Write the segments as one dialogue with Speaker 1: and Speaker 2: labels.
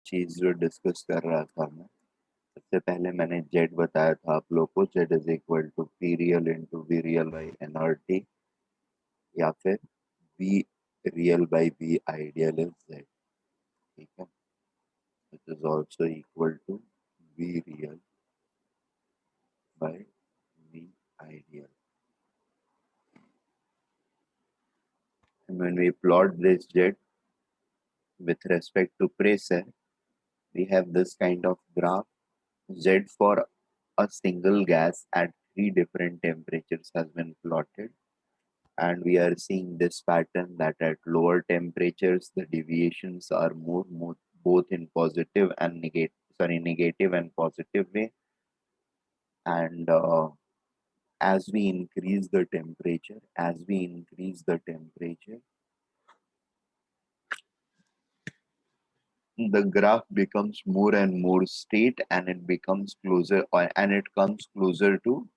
Speaker 1: चीज जो डिस्कस कर रहा था मैं, सबसे पहले मैंने जेड बताया था आप लोग को, Z is equal to P real into V real by NRT, या फिर V real by V ideal is Z. ठीक है, it is also equal to V real by V ideal. And when we plot this Z with respect to pressure, we have this kind of graph. Z for a single gas at three different temperatures has been plotted, and we are seeing this pattern that at lower temperatures the deviations are more both in positive and negative and positive way, and as we increase the temperature, the graph becomes more and more straight, and it becomes closer, and it comes closer to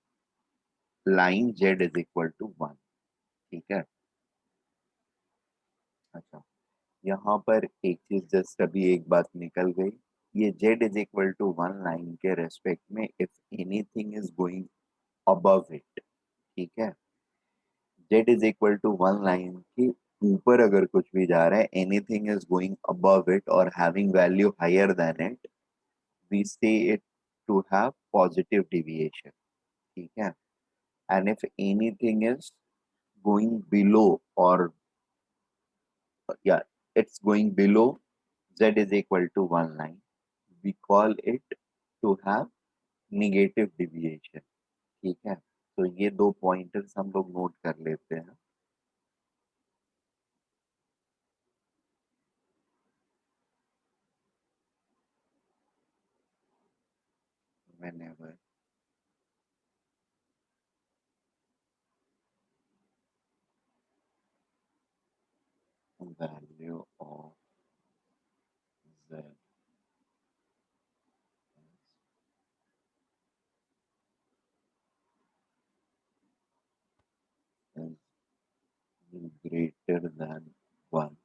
Speaker 1: line z is equal to 1। ठीक है, अच्छा, यहाँ पर एक चीज just अभी एक बात निकल गई, ये z is equal to 1 line के रेस्पेक्ट में if anything is going above it, ठीक है, z is equal to 1 line के ऊपर अगर कुछ भी जा रहा है, anything is going above it और having value higher than it, we say it to have positive deviation। ठीक है, and if anything is going below, or yeah, it's going below z is equal to 1 line, we call it to have negative deviation। ठीक है, तो ये दो pointers हम लोग note कर लेते हैं। whenever value of z is greater than 1,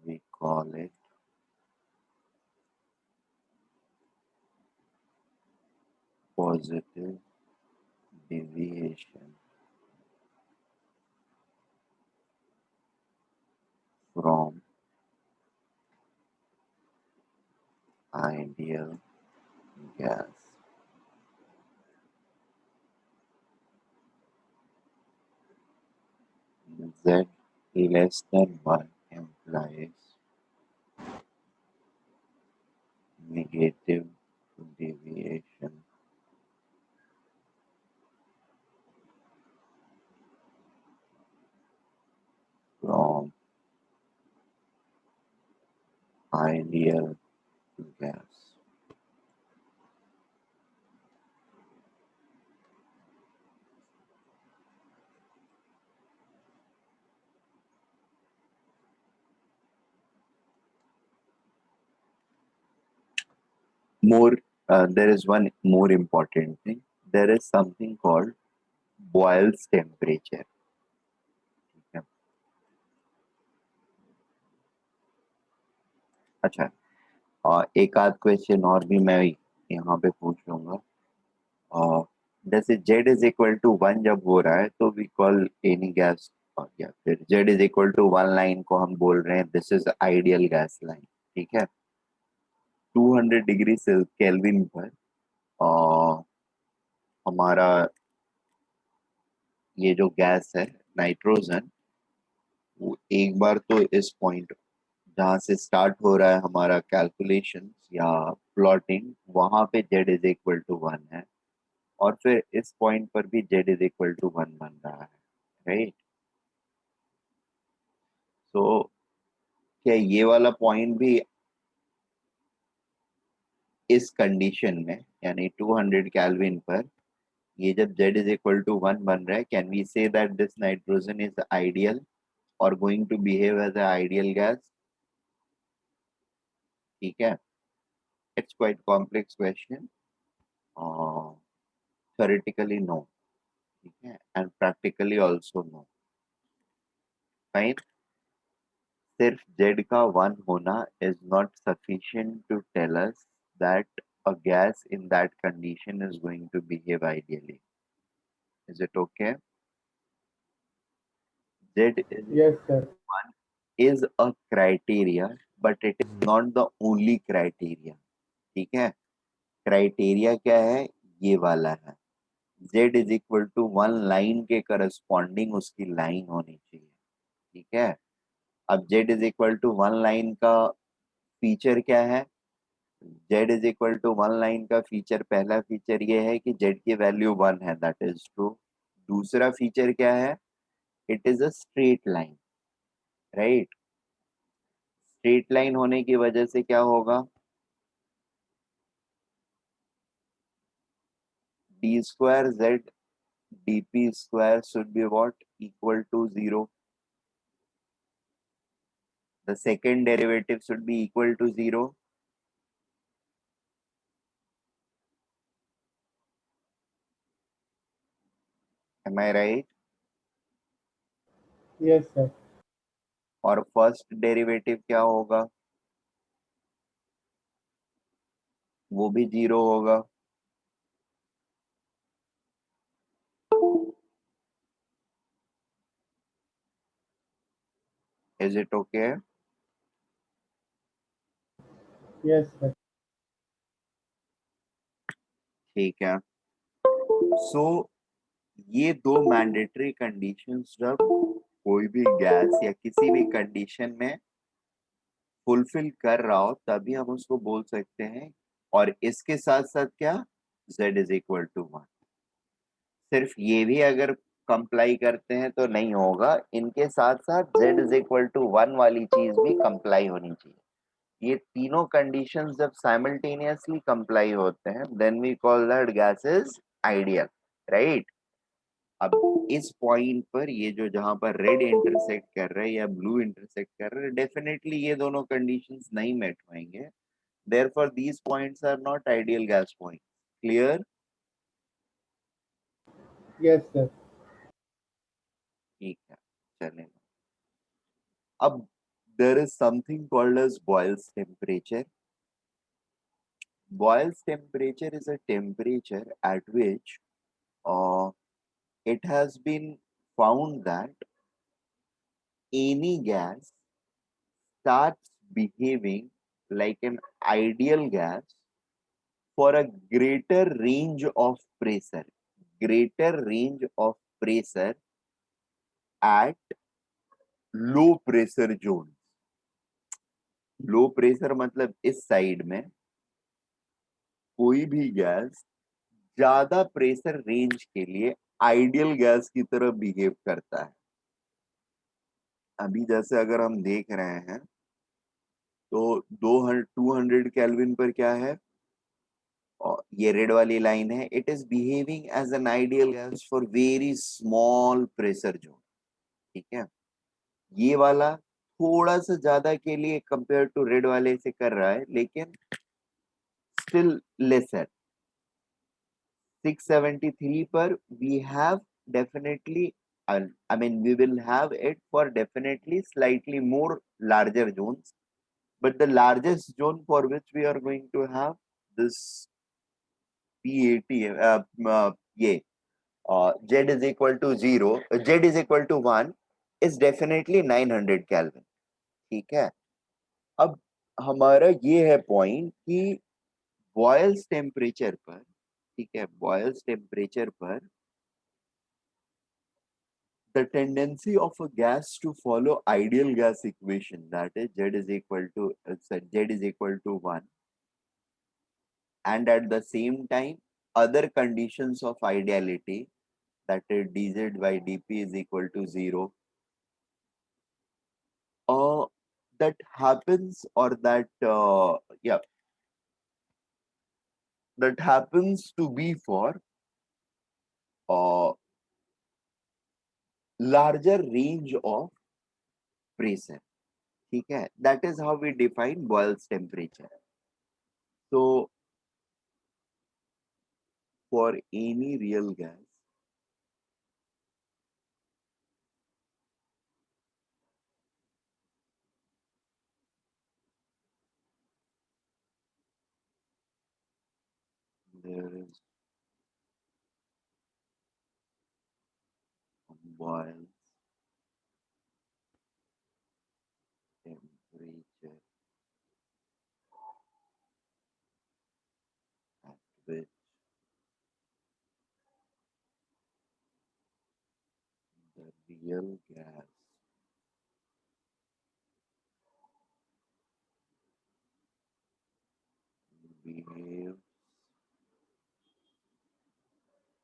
Speaker 1: we call it positive deviation from ideal gas। Z less than 1 implies negative deviation from ideal gas। More, there is one more important thing. There is something called Boyle's temperature। ठीक है, अच्छा, एक आध question और भी मैं यहाँ पे पूछ लूंगा। जैसे z इज इक्वल टू 1 जब हो रहा है तो वी कॉल एनी गैस, या फिर z is equal to 1 line को हम बोल रहे हैं this is ideal gas line. ठीक है, 200 डिग्री केल्विन पर अ, हमारा ये जो गैस है नाइट्रोजन, वो एक बार तो इस पॉइंट जहां से स्टार्ट हो रहा है हमारा कैलकुलेशन या प्लॉटिंग, वहां पे z इज इक्वल टू 1 है, और फिर इस पॉइंट पर भी z इज इक्वल टू 1 बन रहा है, राइट। सो क्या ये वाला पॉइंट भी इस कंडीशन में, यानी 200 केल्विन पर ये जब z इज इक्वल टू 1 बन रहा है, can we say that this nitrogen is ideal और going to behave as a ideal gas? ठीक है, it's quite complex question, theoretically no, ठीक है, and practically also no। Fine, सिर्फ जेड का वन होना is not sufficient to tell us that a gas in that condition is going to behave ideally. Is it okay? Z is
Speaker 2: Yes, sir.
Speaker 1: one is a criteria, but it is not the only criteria. ठीक है, criteria क्या है, ये वाला है, z is equal to one line के corresponding उसकी line होनी चाहिए। ठीक है, अब z is equal to one line का फीचर क्या है, z is equal to one line का फीचर, पहला फीचर ये है कि z की वैल्यू वन है, दैट इज ट्रू। दूसरा फीचर क्या है, it is a straight line, right. Straight line होने की वजह से क्या होगा, D square Z dp square should be what, equal to 0. The second derivative should be equal to 0. Am I right?
Speaker 2: Yes, sir.
Speaker 1: और first derivative क्या होगा, वो भी 0 होगा। Is it okay?
Speaker 2: Yes, sir.
Speaker 1: ठीक है, सो ये दो मैंडेटरी कंडीशंस जब कोई भी गैस या किसी भी कंडीशन में फुलफिल कर रहा हो तभी हम उसको बोल सकते हैं। और इसके साथ साथ क्या, z is equal to one, सिर्फ ये भी अगर कंप्लाई करते हैं तो नहीं होगा, इनके साथ साथ z is equal to one वाली चीज भी कंप्लाई होनी चाहिए। ये तीनों कंडीशंस जब साइमल्टेनियसली कंप्लाई होते हैं then we call that gas is ideal, right. अब इस पॉइंट पर ये जो जहां पर रेड इंटरसेक्ट कर रहे हैं या ब्लू इंटरसेक्ट कर रहे हैं, डेफिनेटली ये दोनों कंडीशंस नहीं मेट होंगे, therefore these points are not ideal gas point. Clear?
Speaker 2: Yes, sir.
Speaker 1: ठीक है, चलेगा। अब there is something called as Boyle's temperature. Boyle's temperature is a temperature at which uh, it has been found that any gas starts behaving like an ideal gas for a greater range of pressure, greater range of pressure at low pressure zone। Low pressure मतलब इस side में कोई भी gas ज्यादा pressure range के लिए ideal gas की तरह बिहेव करता है। अभी जैसे अगर हम देख रहे हैं तो 200 केल्विन पर क्या है, और ये रेड वाली लाइन है, it is behaving as an ideal gas for very small pressure zone. ठीक है, ये वाला थोड़ा सा ज्यादा के लिए कंपेयर टू रेड वाले से कर रहा है, लेकिन स्टिल लेसर। 673 पर we have definitely, I mean we will have it for definitely slightly more larger zones, but the largest zone for which we are going to have this P80 ये Z is equal to 0, Z is equal to 1 is definitely 900 Kelvin। ठीक है, अब हमारा ये है point कि boils temperature पर, ठीक है, बॉयल्स टेम्परेचर पर the tendency of a gas to follow ideal gas equation, that is z is equal to z is equal to 1, and at the same time other conditions of ideality, that is dz by dp is equal to 0, uh, that happens, or that yeah, that happens to be for uh, larger range of pressure। ठीक है, that is how we define Boyle's temperature। So for any real gas, there is boils temperature at which the real gas behaves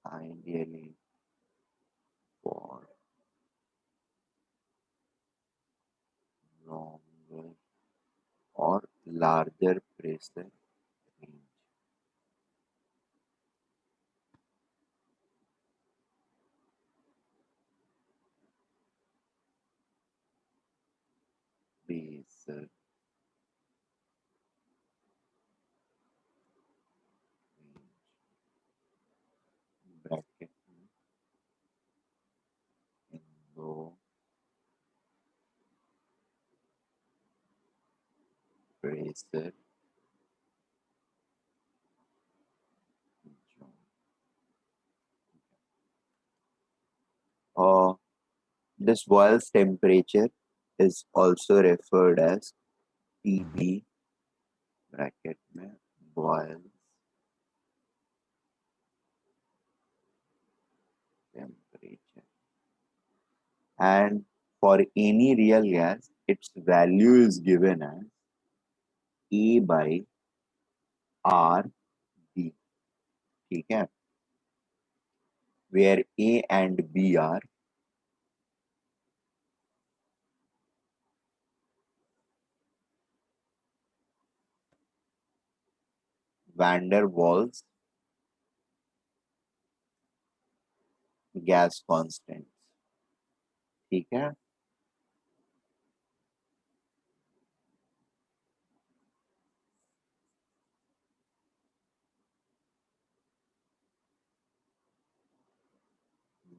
Speaker 1: ideally for longer or larger pressure range. Pressure range bracket in low pressure zone. Uh, this boils temperature is also referred as TB bracket में boils temperature, and for any real gas its value is given as A by R B. ठीक है, where A and B are van der Waals gas constants. ठीक है,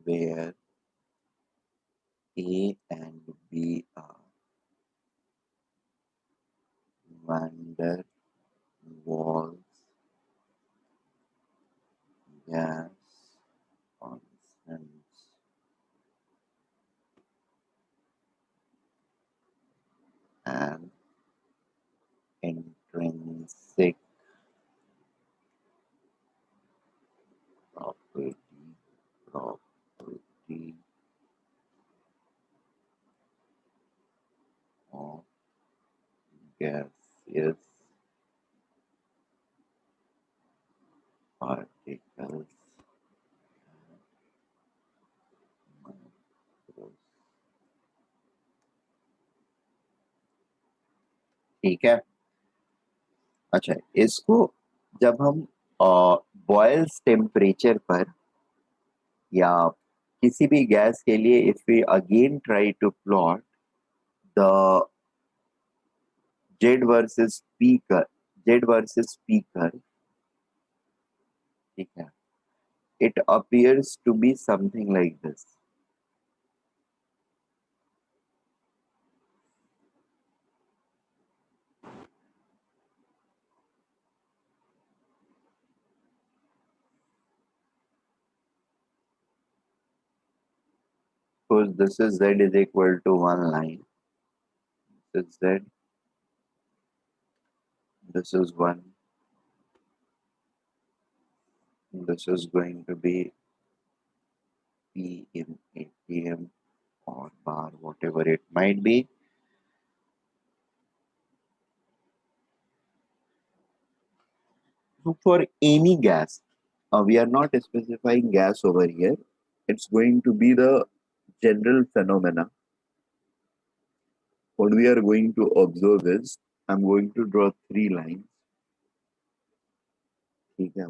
Speaker 1: where A and B are van der Waals gas constants and intrinsic property property of gaseous particles. ठीक है, अच्छा इसको जब हम बॉयल्स टेम्परेचर पर या किसी भी गैस के लिए if we again try to plot the Z versus speaker, ठीक है, it appears to be something like this. Suppose this is z is equal to one line. This is z. This is one. This is going to be P in ATM or bar, whatever it might be. So for any gas, we are not specifying gas over here. It's going to be the general phenomena. What we are going to observe is, I'm going to draw three lines. ठीक है,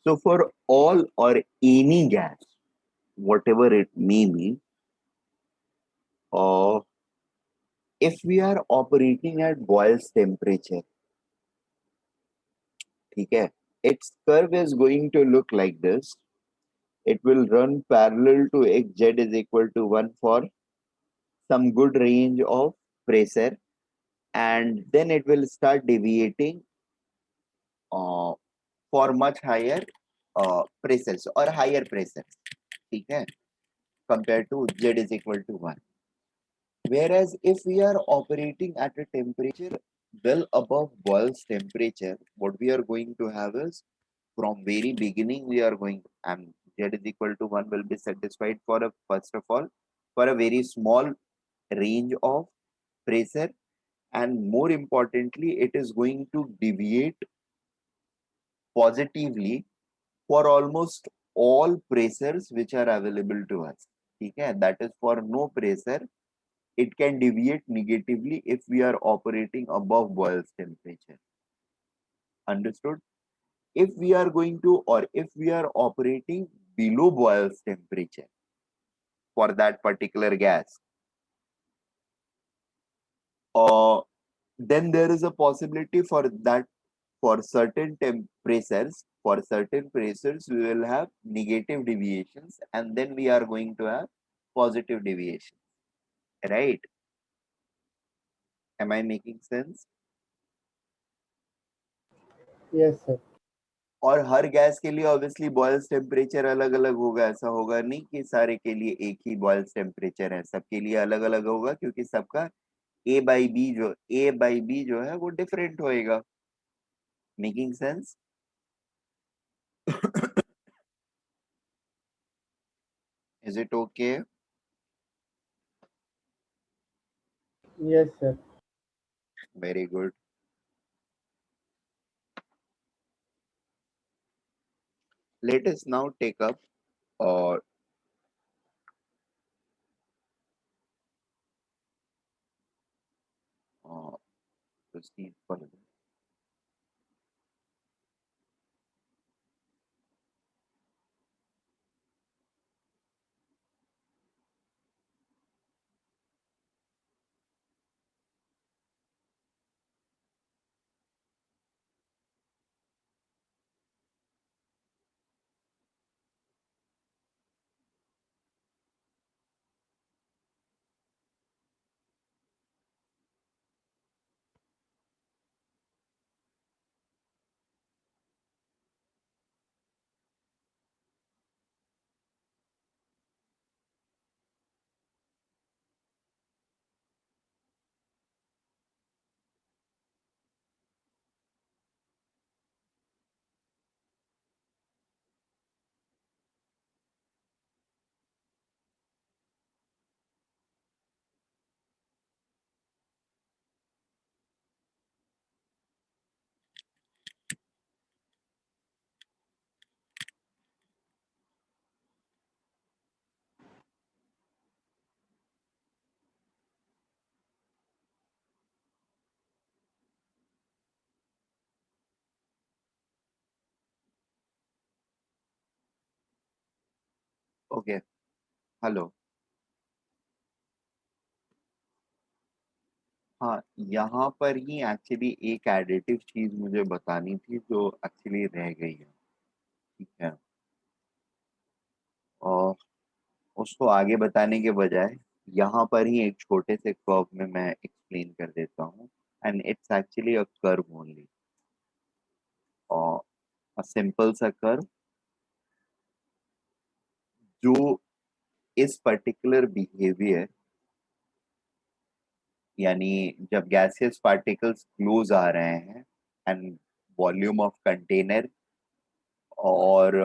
Speaker 1: So for all or any gas, whatever it may be, uh, if we are operating at boils temperature, ठीक है, its curve is going to look like this. It will run parallel to x z is equal to 1 for some good range of pressure, and then it will start deviating uh, for much higher pressures or higher pressures, ठीक है, compared to z is equal to 1. Whereas if we are operating at a temperature well above boils temperature, what we are going to have is, from very beginning we are going, and z is equal to 1 will be satisfied for a, first of all, for a very small range of pressure, and more importantly it is going to deviate positively for almost all pressures which are available to us, ठीक है, that is for no pressure it can deviate negatively if we are operating above boils temperature. Understood? If we are going to, or if we are operating below boils temperature for that particular gas, uh, then there is a possibility for that, for certain temperatures, for certain pressures we will have negative deviations, and then we are going to have positive deviations, right? Am I making sense?
Speaker 2: Yes, sir.
Speaker 1: और हर gas के लिए obviously boils temperature अलग अलग होगा, ऐसा होगा नहीं कि सारे के लिए एक ही बॉयल्स टेम्परेचर है, सबके लिए अलग अलग होगा, क्योंकि सबका ए बाई बी जो है वो डिफरेंट होएगा. Making sense? Is it okay?
Speaker 2: Yes, sir.
Speaker 1: Very good. Let us now take up और proceed further. Okay, hello. हाँ, यहाँ पर ही एक्चुअली एक एडिटिव चीज मुझे बतानी थी जो एक्चुअली रह गई है, ठीक है. और उसको आगे बताने के बजाय यहाँ पर ही एक छोटे से कर्व में मैं एक्सप्लेन कर देता हूँ, and it's actually a curve only, और अ सिंपल सा कर्व जो इस पर्टिकुलर बिहेवियर, यानी जब गैसियस पार्टिकल्स क्लोज आ रहे हैं एंड वॉल्यूम ऑफ कंटेनर, और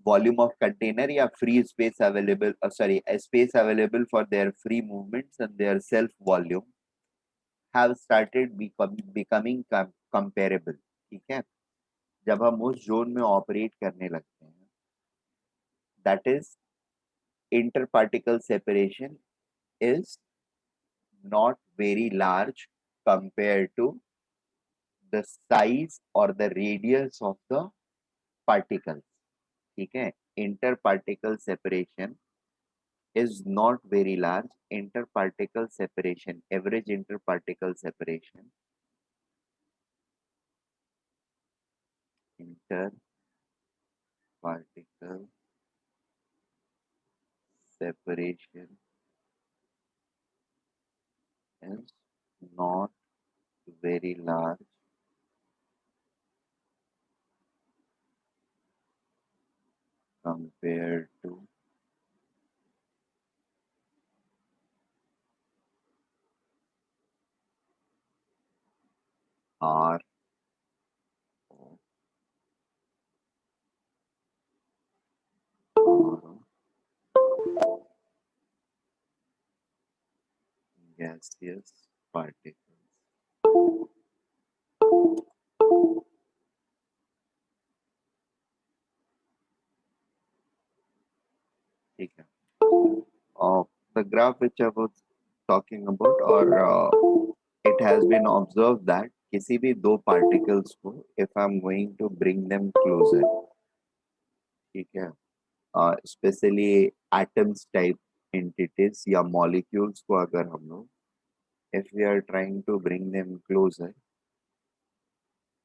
Speaker 1: वॉल्यूम ऑफ कंटेनर या free space available, sorry space available for their free movements and their self volume have started becoming comparable, ठीक है. जब हम उस जोन में ऑपरेट करने लगते हैं, that is inter particle separation is not very large compared to the size or the radius of the particles, ठीक है। Inter particle separation is not very large. Interparticle separation, average interparticle separation, interparticle separation is not very large compared to R or gaseous particles, ठीक है। The graph which I was talking about, or it has been observed that किसी भी दो particles को if I'm going to bring them closer, ठीक है, specially atoms type entities या molecules को अगर हम लोग if we are trying to bring them closer,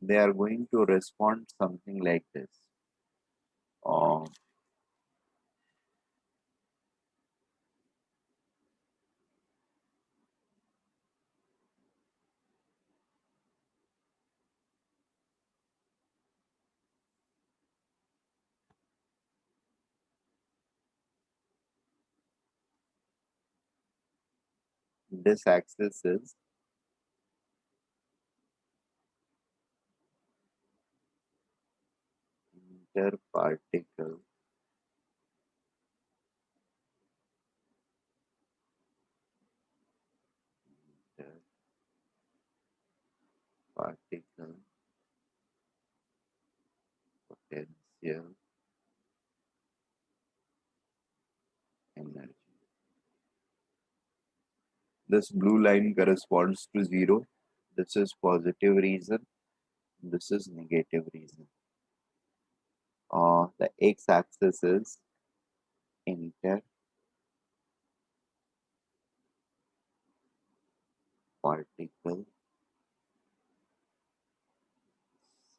Speaker 1: they are going to respond something like this. uh, this axis is interparticle interparticle potential energy. This blue line corresponds to 0. This is positive reason, this is negative reason. The x-axis is interparticle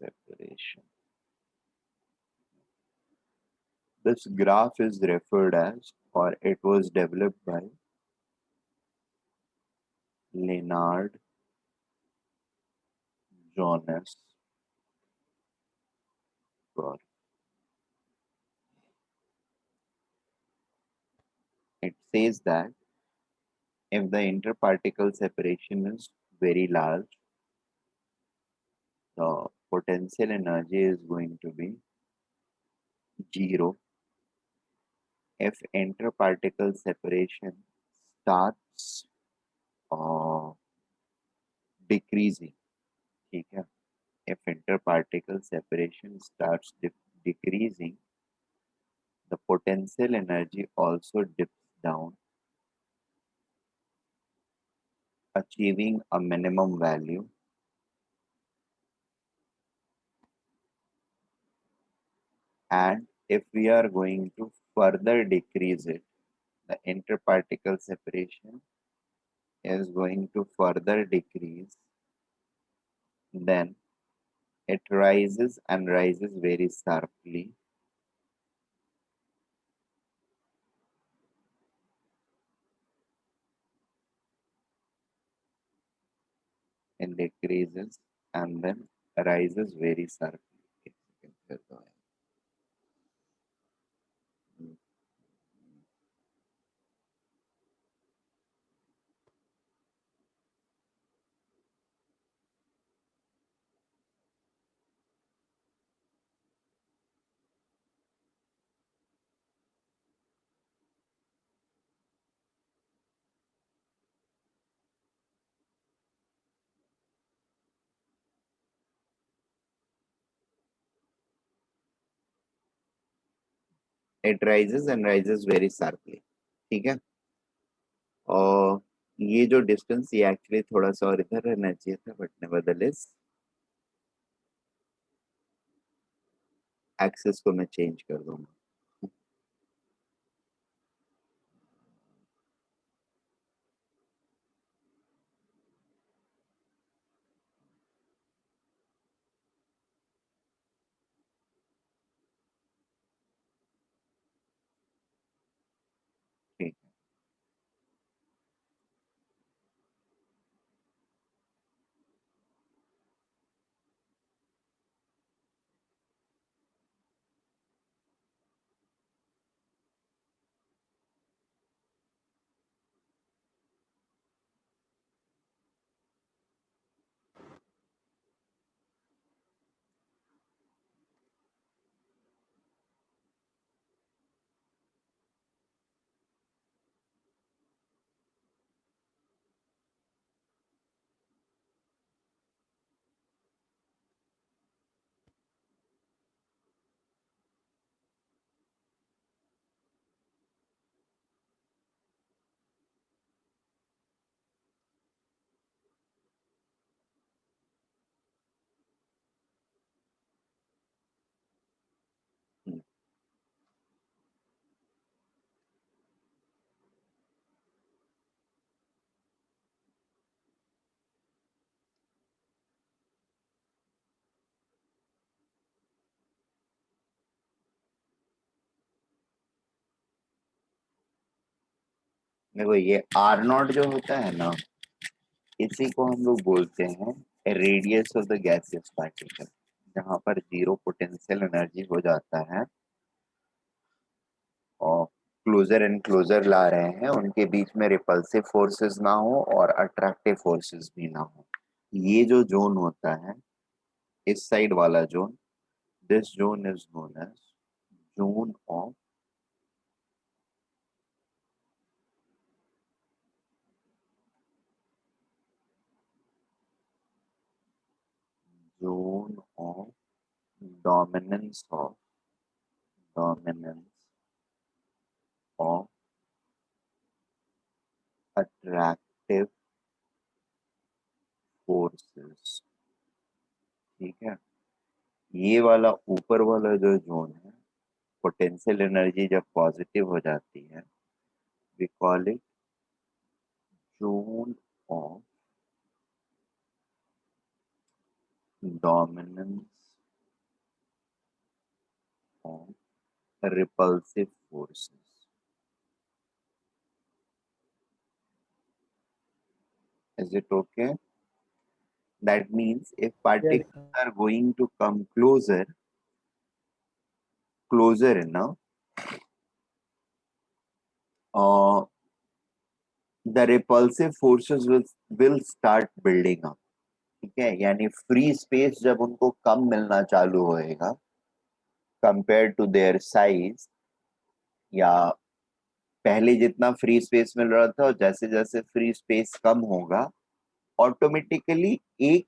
Speaker 1: separation. This graph is referred as, or it was developed by Leonard Jonas Bohr. It says that if the interparticle separation is very large, the potential energy is going to be 0. If interparticle separation starts uh, decreasing, ठीक है, if interparticle separation starts decreasing, the potential energy also dips down, achieving a minimum value, and if we are going to further decrease it, the interparticle separation is going to further decrease, then it rises and rises very sharply and decreases and then rises very sharply. Yes, you can go ahead. It rises and rises very sharply, ठीक है। और ये जो distance ये actually थोड़ा सा और इधर रहना चाहिए था, बट नेवरदलेस एक्सेस को मैं चेंज कर दूंगा। ठीक है। देखो ये आर नॉट जो होता है ना, इसी को हम लोग बोलते हैं radius of the gaseous particle. जहां पर जीरो पोटेंशियल एनर्जी हो जाता है और क्लोजर एंड क्लोजर ला रहे हैं, उनके बीच में रिपल्सिव फोर्सेस ना हो और अट्रैक्टिव फोर्सेस भी ना हो। ये जो जोन होता है, इस साइड वाला zone, this zone is known as zone of zone of dominance of dominance of attractive forces. ठीक है, ये वाला ऊपर वाला जो जोन है, पोटेंशियल एनर्जी जब पॉजिटिव हो जाती है, we call it zone of dominance of repulsive forces. Is it okay? That means if
Speaker 2: Yes,
Speaker 1: particles
Speaker 2: sir.
Speaker 1: are going to come closer enough, uh, the repulsive forces will start building up. ठीक है, यानी free space जब उनको कम मिलना चालू होएगा compare to their size, या पहले जितना फ्री स्पेस मिल रहा था और जैसे जैसे फ्री स्पेस कम होगा, ऑटोमेटिकली एक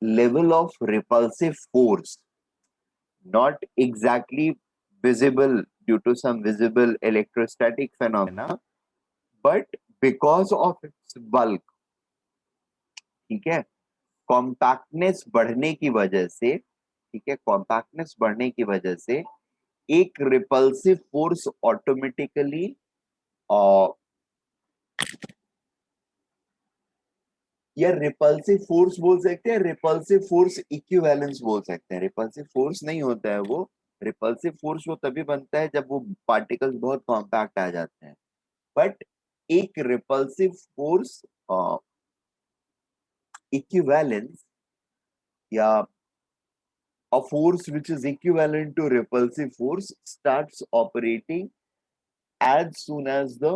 Speaker 1: level of repulsive force, not exactly visible due to some visible electrostatic phenomena, but because of its bulk, ठीक है, कॉम्पैक्टनेस बढ़ने की वजह से, ठीक है, कॉम्पैक्टनेस बढ़ने की वजह से एक रिपल्सिव फोर्स ऑटोमेटिकली, या रिपल्सिव फोर्स बोल सकते हैं, रिपल्सिव फोर्स इक्विवेलेंस बोल सकते हैं। रिपल्सिव फोर्स नहीं होता है वो, रिपल्सिव फोर्स वो तभी बनता है जब वो पार्टिकल्स बहुत कॉम्पैक्ट आ जाते हैं। बट एक रिपल्सिव फोर्स इक्विवेलेंस, या a force which is equivalent to repulsive force starts operating as soon as the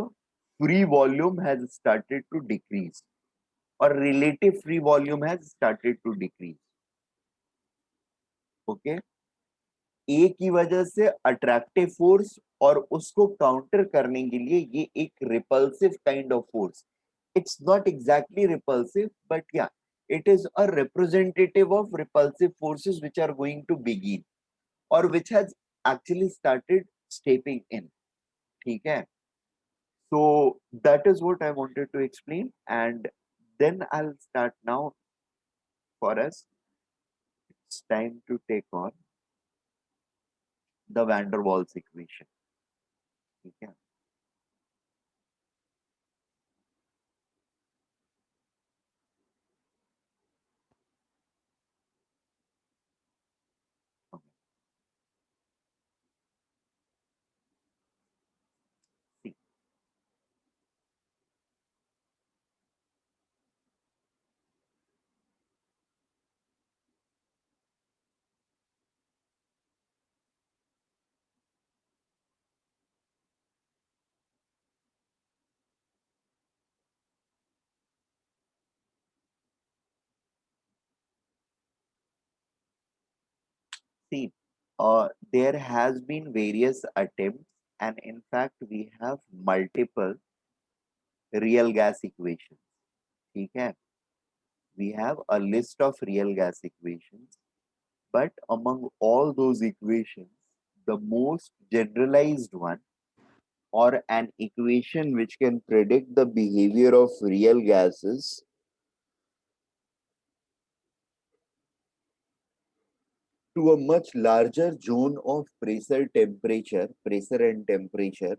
Speaker 1: free volume has started to decrease, or relative free volume has started to decrease. Okay, ए की वजह से attractive force, और उसको counter करने के लिए ये एक repulsive kind of force, it's not exactly repulsive, but yeah, it is a representative of repulsive forces which are going to begin, or which has actually started stepping in. ठीक है, so that is what I wanted to explain, and then I'll start now for us. It's time to take on the van der Waals equation, ठीक है। See, there has been various attempts, and in fact, we have multiple real gas equations. ठीक है, we have a list of real gas equations, but among all those equations, the most generalized one, or an equation which can predict the behavior of real gases, to a much larger zone of pressure and temperature,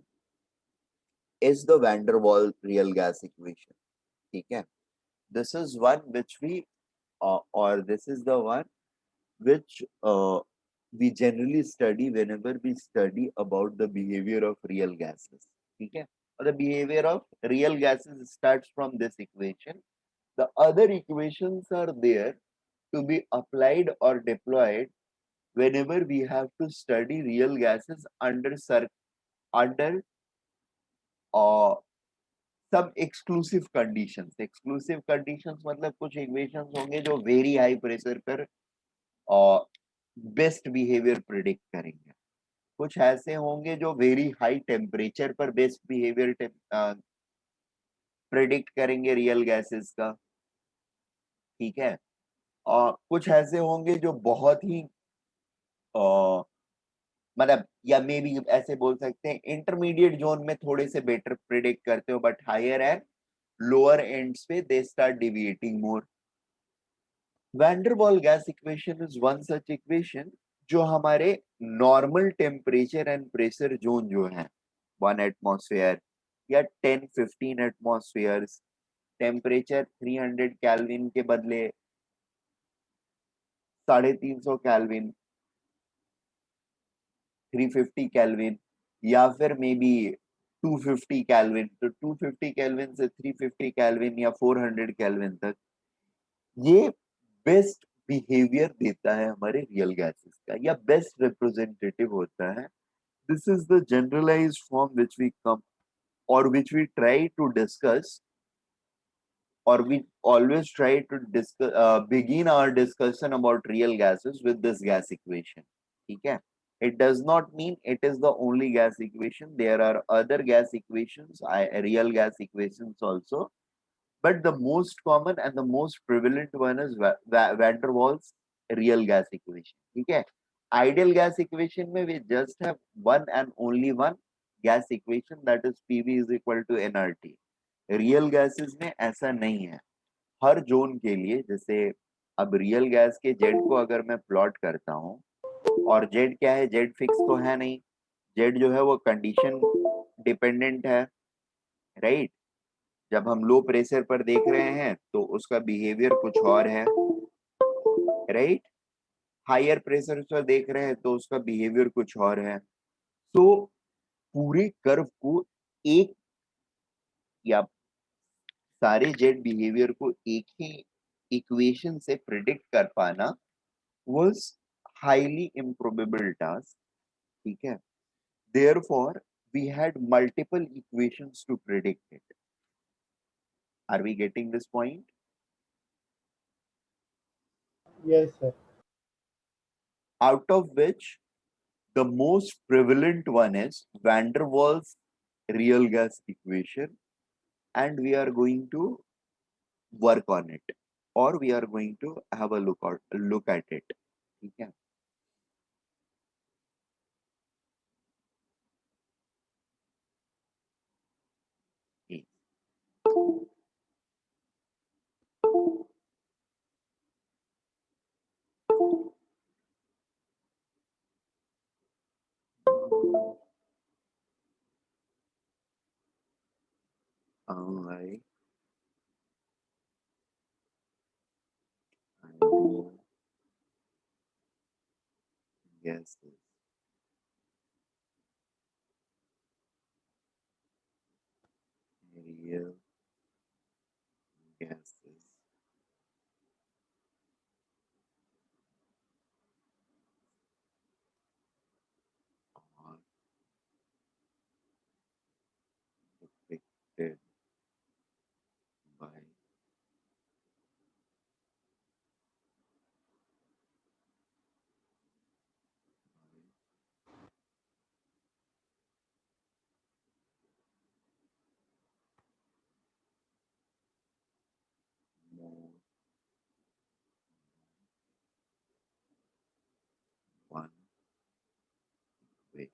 Speaker 1: is the van der Waals real gas equation. ठीक है, this is one which we or this is the one which we generally study whenever we study about the behavior of real gases. ठीक है, the behavior of real gases starts from this equation. The other equations are there to be applied or deployed whenever we have to study real gases under uh, some exclusive conditions. Exclusive conditions मतलब कुछ equations होंगे जो very high pressure पर best behaviour predict करेंगे, कुछ ऐसे होंगे जो वेरी हाई टेम्परेचर पर बेस्ट बिहेवियर प्रिडिक्ट करेंगे रियल गैसेस का, ठीक है। और कुछ ऐसे होंगे जो बहुत ही मतलब या मे बी ऐसे बोल सकते हैं इंटरमीडिएट जोन में थोड़े से बेटर प्रिडिक्ट करते हो, but higher and lower ends पे they start deviating more. Van der Waals gas equation is one such equation जो हमारे normal temperature and pressure zone जो है 1 एटमॉस्फेयर या 10-15 एटमॉस्फेयर, टेम्परेचर 300 केल्विन के बदले 350 केल्विन, 350 केल्विन, या फिर मे बी 250 केल्विन, तो 250 केल्विन से 350 केल्विन या 400 केल्विन तक, ये बेस्ट बिहेवियर देता है हमारे रियल गैसेस का या बेस्ट रिप्रेजेंटेटिव होता है। This is the generalised form which we come or which we try to discuss, or we always try to discuss begin our discussion about real gases with this gas equation, ठीक है। It does not mean it is the only gas equation, there are other gas equations, real gas equations also, but the most common and the most prevalent one is van der Waals real gas equation, ठीक है। Ideal gas equation में we just have one and only one gas equation, that is PV is equal to nRT। Real gases में ऐसा नहीं है, हर zone के लिए, जैसे अब रियल गैस के जेड को अगर मैं प्लॉट करता हूँ, और जेड क्या है, जेड फिक्स तो है नहीं, जेड जो है वो कंडीशन डिपेंडेंट है, राइट। जब हम लो प्रेशर पर देख रहे हैं तो उसका बिहेवियर कुछ और है, राइट। हायर प्रेशर पर देख रहे हैं तो उसका बिहेवियर कुछ और है। तो पूरे कर्व को एक या सारे जेड बिहेवियर को एक ही इक्वेशन से प्रिडिक्ट कर पाना was highly improbable task, ठीक है। Therefore we had multiple equations to predict it। Are we getting this point?
Speaker 2: Yes, sir.
Speaker 1: Out of which the most prevalent one is van der Waals real gas equation, and we are going to work on it, or we are going to have a look at it, ठीक है। sunlight, I know gases, real gases are depicted by more one equation.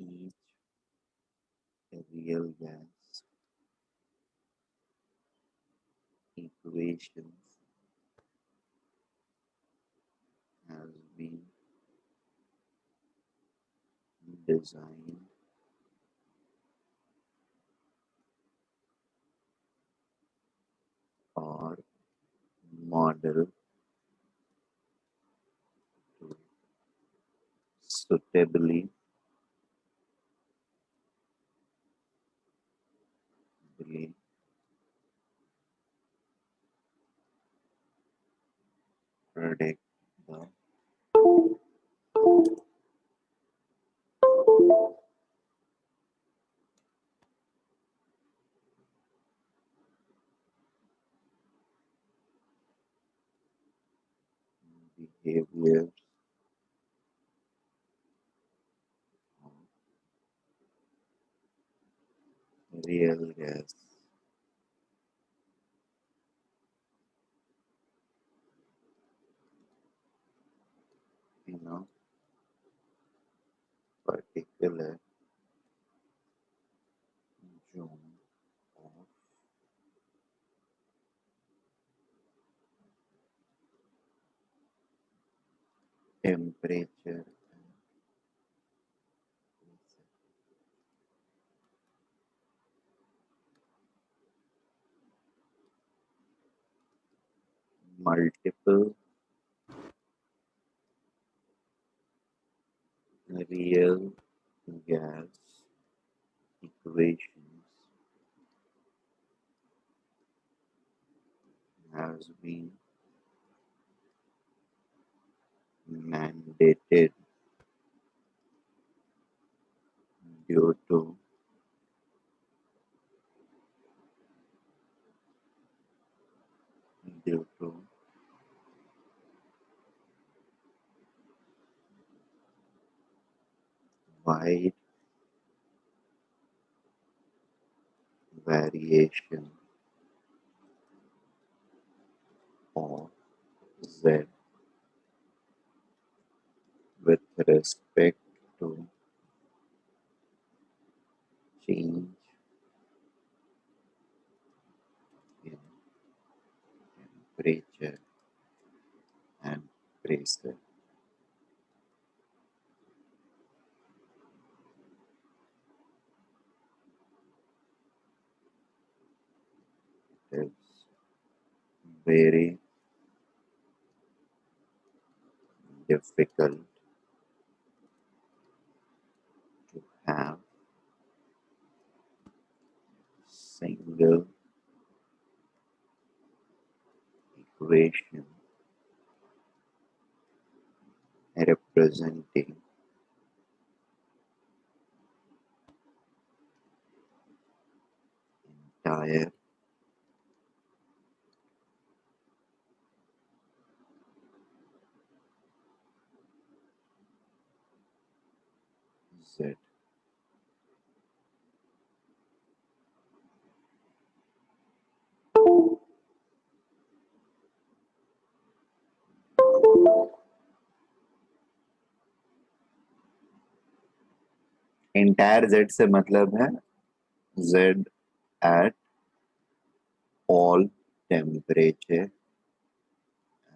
Speaker 1: Each real gas equations has been designed or modeled to suitably predict the behavior of real gas, in a particular zone of temperature and multiple real gas equations has been mandated due to due to wide variation of Z with respect to change in temperature and pressure. It is very difficult to have single equation representing entire Z. Entire Z से मतलब है Z at all temperature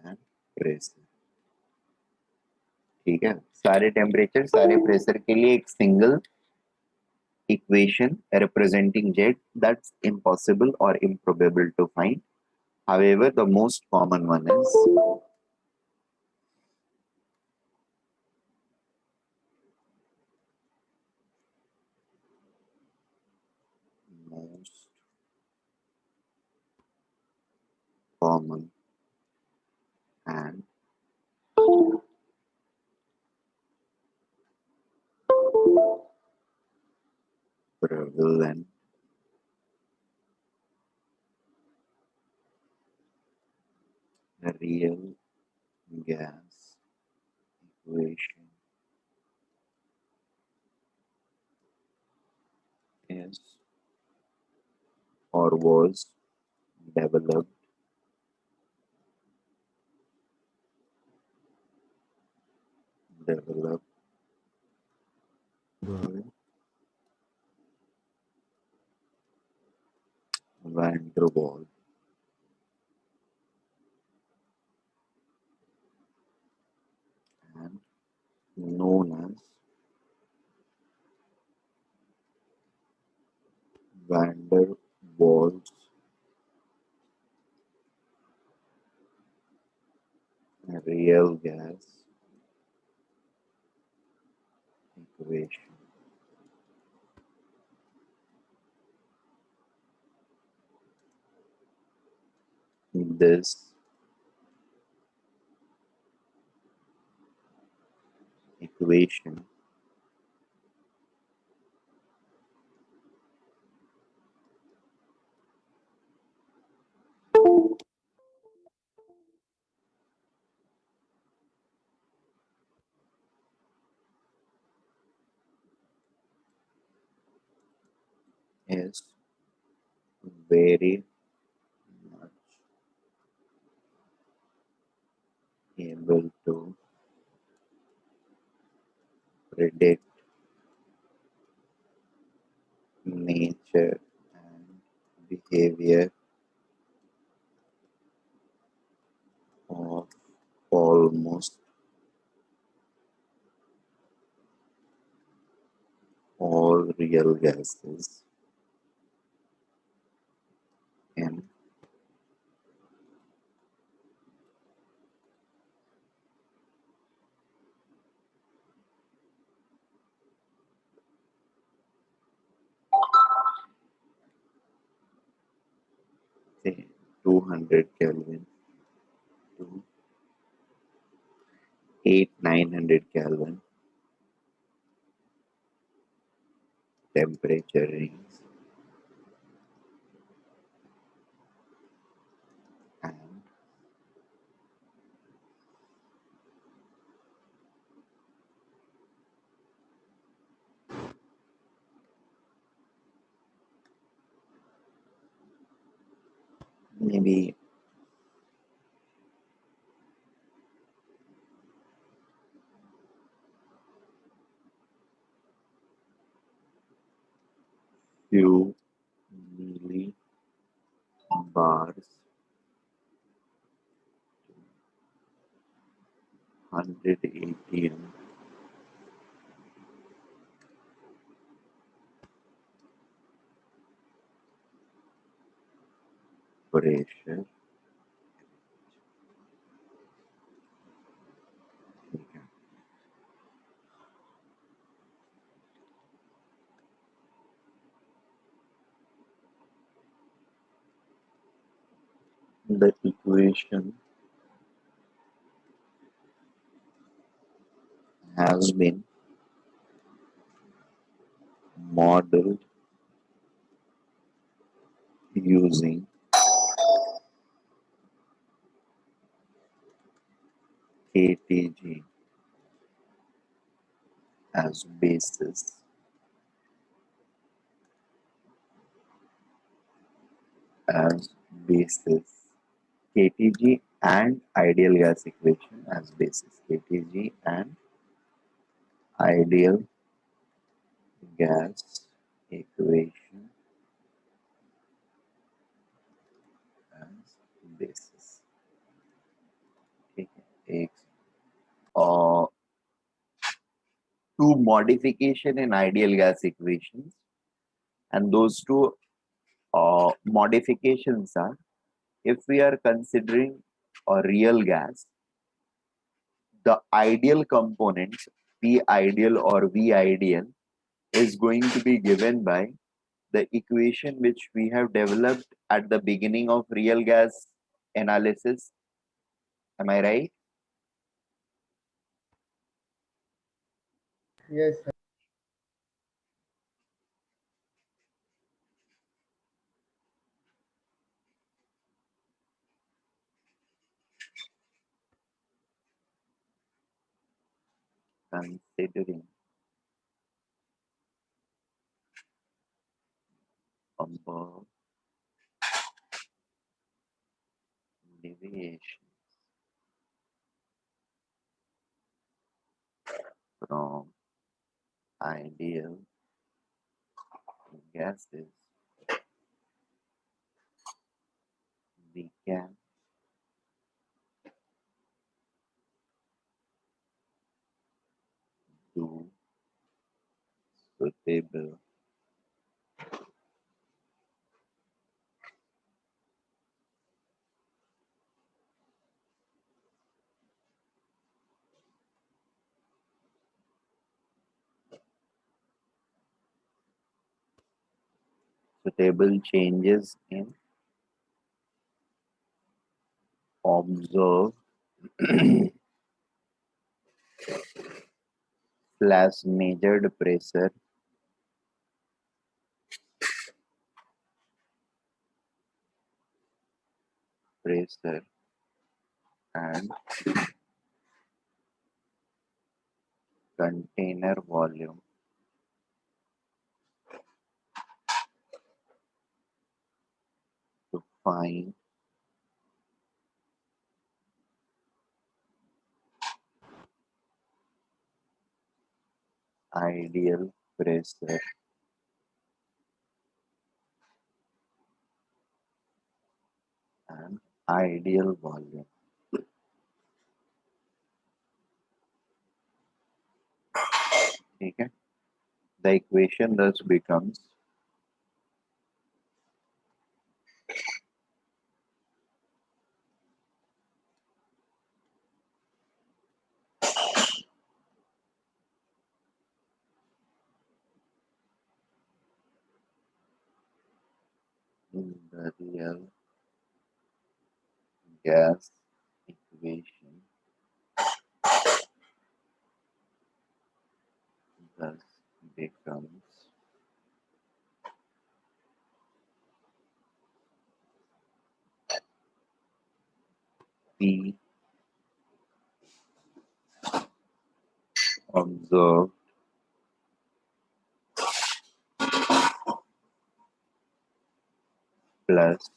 Speaker 1: and pressure. ठीक है, सारे temperature सारे pressure के लिए एक single equation representing Z, that's impossible or improbable to find. However, the most common one is most common and prevalent real gas equation is or was developed developed by Van der Waals and known as Van der Waals real gas equation. This equation is very much able to predict nature and behavior of almost all real gases in say 200 Kelvin to 8 900 Kelvin temperature range, and maybe few millibars 100 atm pressure. The equation has been modeled using KTG as basis as basis KTG and ideal gas equation as basis KTG and ideal gas equation as basis. ठीक है एक two modification in ideal gas equations, and those two modifications are, if we are considering a real gas, the ideal components P ideal or V ideal is going to be given by the equation which we have developed at the beginning of real gas analysis. Am I right?
Speaker 2: Yes, sir.
Speaker 1: Considering above deviation from ideal gases, we can do suitable suitable changes in observed slash measured pressure and container volume to find ideal pressure and ideal volume. Okay? The equation thus becomes in the real gas equation thus becomes P observed plus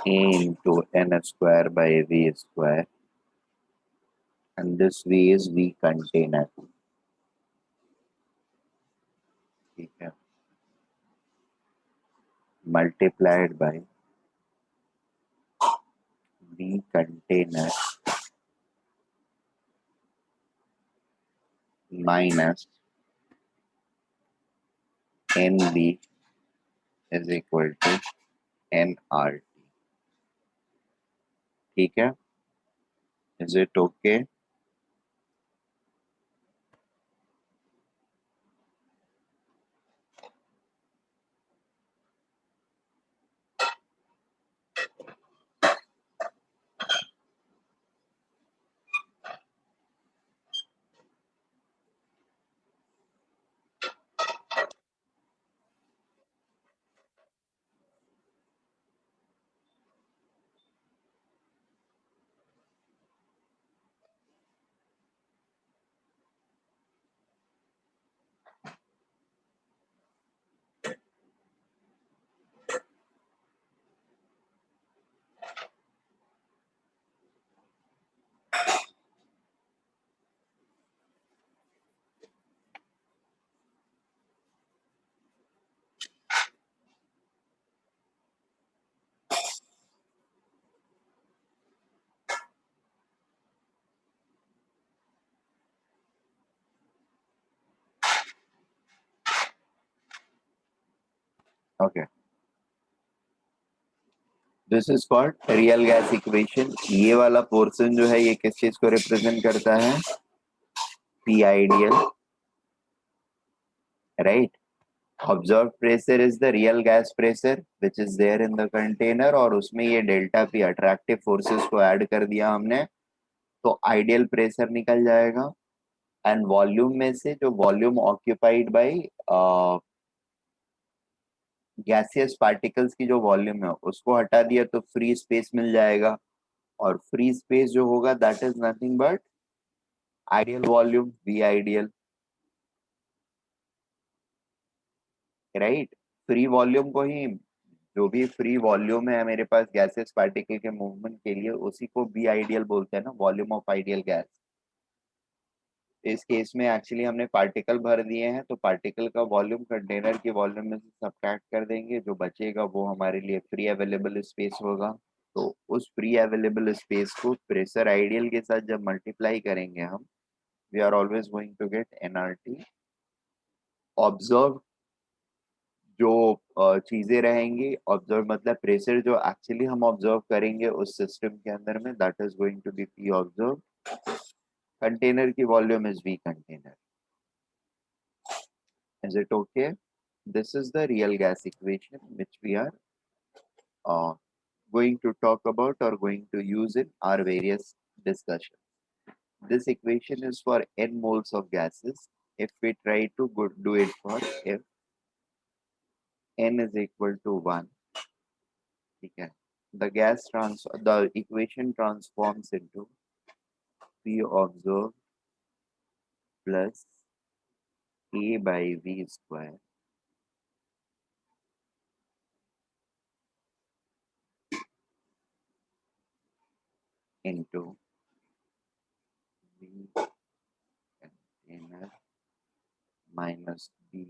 Speaker 1: A into N square by V square, and this V is V container. Okay? Multiplied by V container minus NB is equal to NRT. ठीक है? Is it okay? Okay, this is called real gas equation. ये वाला portion जो है ये किस चीज को रिप्रेजेंट करता है? P ideal, right. Observe pressure is the real gas pressure which is there in the container, और उसमें ये डेल्टा पी अट्रैक्टिव फोर्सेस को ऐड कर दिया हमने, तो आइडियल प्रेशर निकल जाएगा। एंड वॉल्यूम में से जो volume occupied bye gaseous particles की जो वॉल्यूम है उसको हटा दिया तो फ्री स्पेस मिल जाएगा, और फ्री स्पेस जो होगा that is nothing but ideal volume, V ideal, right. Free volume को ही, जो भी फ्री वॉल्यूम है मेरे पास गैसेस पार्टिकल के मूवमेंट के लिए, उसी को वी आइडियल बोलते हैं ना, वॉल्यूम ऑफ आइडियल गैस। इस केस में एक्चुअली हमने पार्टिकल भर दिए हैं, तो पार्टिकल का वॉल्यूम कंटेनर के वॉल्यूम में से सब्ट्रैक्ट कर देंगे, जो बचेगा वो हमारे लिए फ्री अवेलेबल स्पेस होगा। तो उस फ्री अवेलेबल स्पेस को प्रेशर आइडियल के साथ जब मल्टीप्लाई करेंगे हम, we are always going to get NRT. Observe जो चीजें रहेंगी, ऑब्जर्व मतलब प्रेशर जो एक्चुअली हम ऑब्जर्व करेंगे उस सिस्टम के अंदर में, that is going to be P observe. Container की volume is V container. Is it okay? This is the real gas equation which we are uh, going to talk about or going to use in our various discussions. This equation is for n moles of gases. If we try to do it for if n is equal to 1, okay, the equation transforms into P observed plus A by V square into V container minus B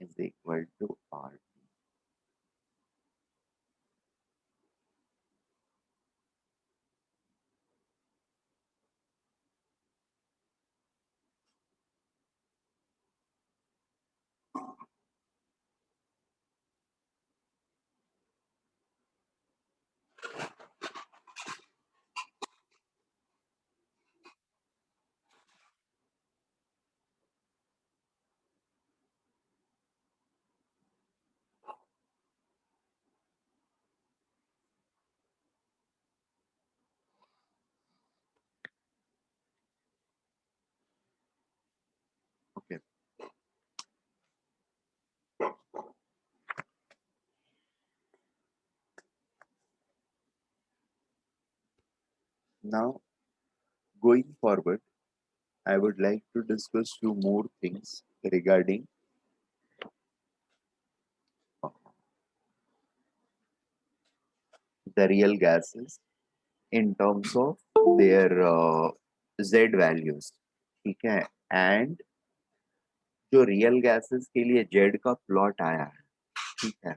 Speaker 1: is equal to R. Okay. Now, going forward, I would like to discuss few more things regarding the real gases in terms of their Z values, ठीक है। And जो real gases के लिए Z का plot आया है, ठीक है,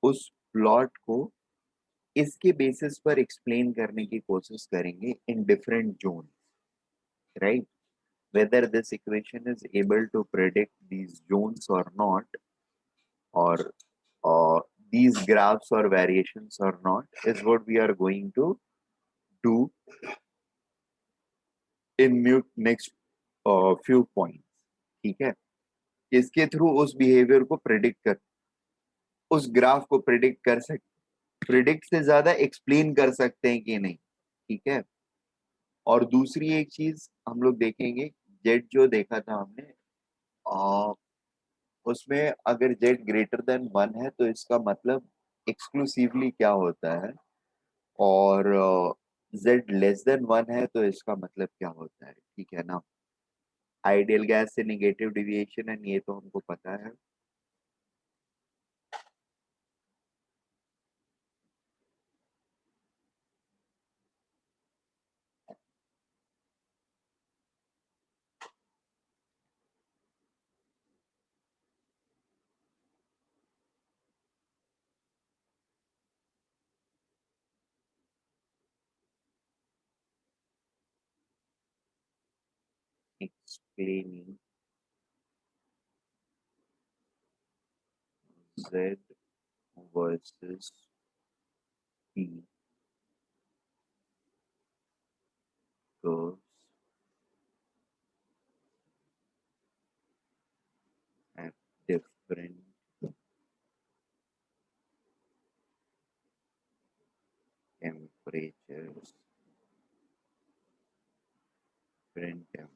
Speaker 1: उस प्लॉट को इसके बेसिस पर एक्सप्लेन करने की कोशिश करेंगे in different zone, right. Whether this equation is able to predict these zones or not, or uh, these graphs or variations or not, is what we are going to do in next few points, ठीक है। इसके through उस behaviour को predict कर, उस graph को predict कर सकते, प्रिडिक्ट से ज्यादा एक्सप्लेन कर सकते हैं कि नहीं, ठीक है। और दूसरी एक चीज हम लोग देखेंगे, जेड जो देखा था हमने, आ, उसमें अगर जेड ग्रेटर देन 1 है तो इसका मतलब एक्सक्लूसिवली क्या होता है, और जेड लेस देन 1 है तो इसका मतलब क्या होता है, ठीक है ना। आइडियल गैस से निगेटिव डिविएशन है, ये तो हमको पता है। Explaining Z versus P curves at different temperatures, different temperatures.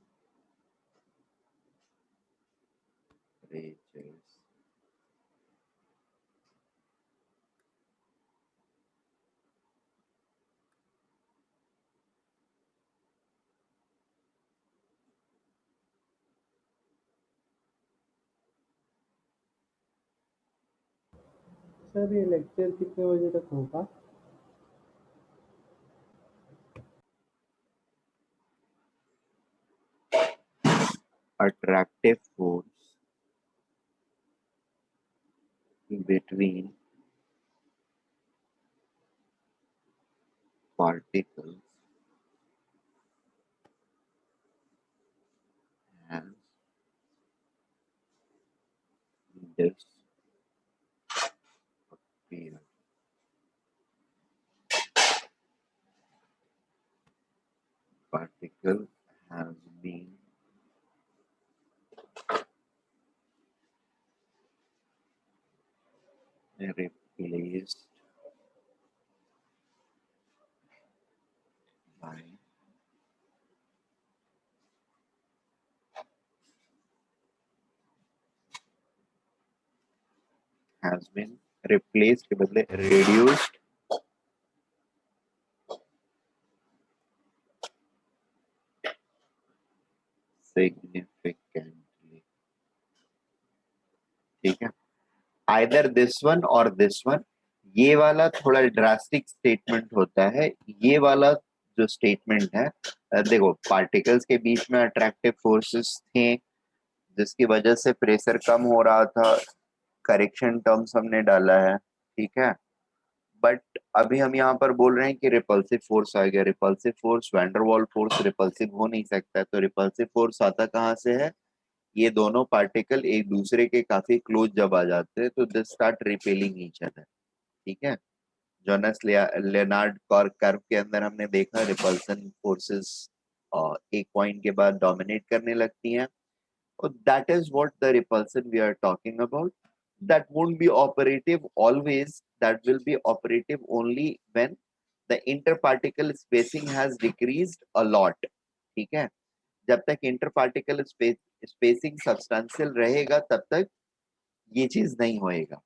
Speaker 2: Sir ये लेक्चर कितने बजे तक होगा?
Speaker 1: Attractive force between particles has disappeared. Particle has been replaced by has been replaced के बदले reduced significantly. ठीक है, either this one or this one. ये वाला थोड़ा ड्रास्टिक स्टेटमेंट होता है, ये वाला जो स्टेटमेंट है, देखो पार्टिकल्स के बीच में अट्रैक्टिव फोर्सेस थे जिसकी वजह से प्रेशर कम हो रहा था, करेक्शन टर्म्स हमने डाला है, ठीक है। बट अभी हम यहाँ पर बोल रहे हैं कि रिपल्सिव फोर्स आ गया। Repulsive force van der Waals force repulsive हो नहीं सकता है, तो रिपल्सिव फोर्स आता कहाँ से है? ये दोनों पार्टिकल एक दूसरे के काफी क्लोज जब आ जाते हैं तो they start repelling each other, ठीक है। जोनास लेनार्ड कर्व के अंदर हमने देखा रिपल्सन फोर्सेस एक पॉइंट के बाद डोमिनेट करने लगती हैं, और that is what the repulsion we are talking about. that won't be operative always, that will be operative only when the interparticle spacing has decreased a lot, ठीक है। जब तक इंटरपार्टिकल स्पेसिंग सब्सटेंशियल रहेगा तब तक ये चीज नहीं होएगा।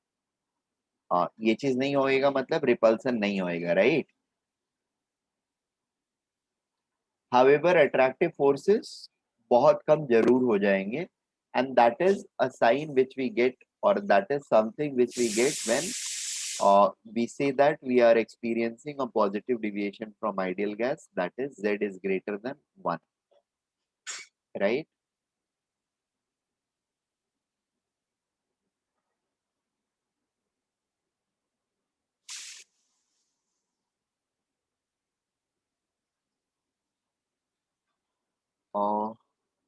Speaker 1: ये चीज नहीं होएगा मतलब रिपल्सन नहीं होएगा, राइट। हाउएवर अट्रैक्टिव फोर्सेस बहुत कम जरूर हो जाएंगे, and that is a sign which we get, और that is something which we get when we say that we are experiencing a positive deviation from ideal gas, that is Z is greater than 1, right?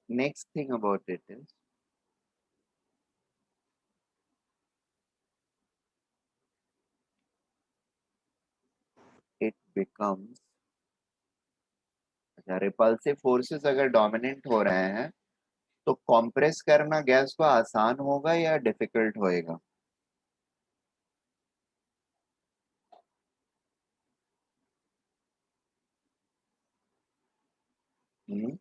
Speaker 1: Next thing about it is it becomes, repulsive forces अगर dominant हो रहे हैं तो compress करना gas को आसान होगा या डिफिकल्ट होएगा? हम्म,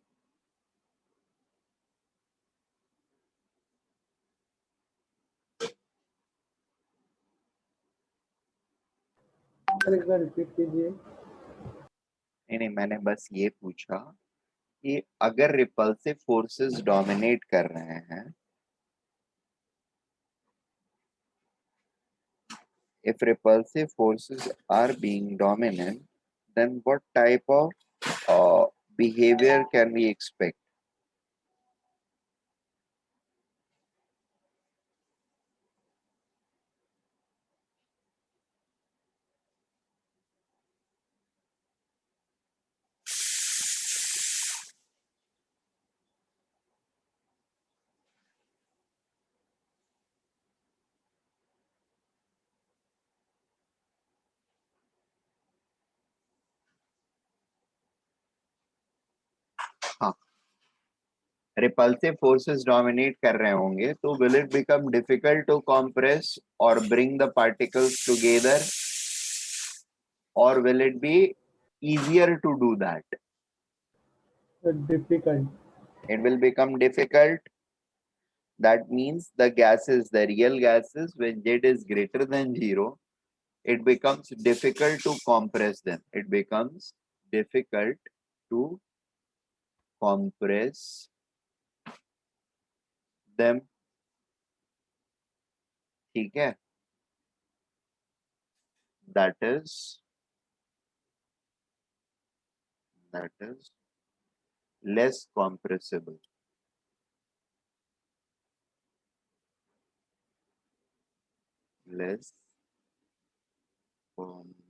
Speaker 2: सर एक बार रिपीट कीजिए।
Speaker 1: नहीं, मैंने बस ये पूछा कि अगर रिपल्सिव फोर्सेस डोमिनेट कर रहे हैं, if repulsive forces are being dominant, then what type of behavior can we expect? repulsive forces dominate कर रहे होंगे, तो will it become difficult to compress or bring the particles together, or will it be easier to do that?
Speaker 2: Difficult.
Speaker 1: It will become difficult. That means the gases, the real gases, when Z is greater than 0, it becomes difficult to compress them. It becomes difficult to compress them. ठीक है? That is less compressible. Less compressible.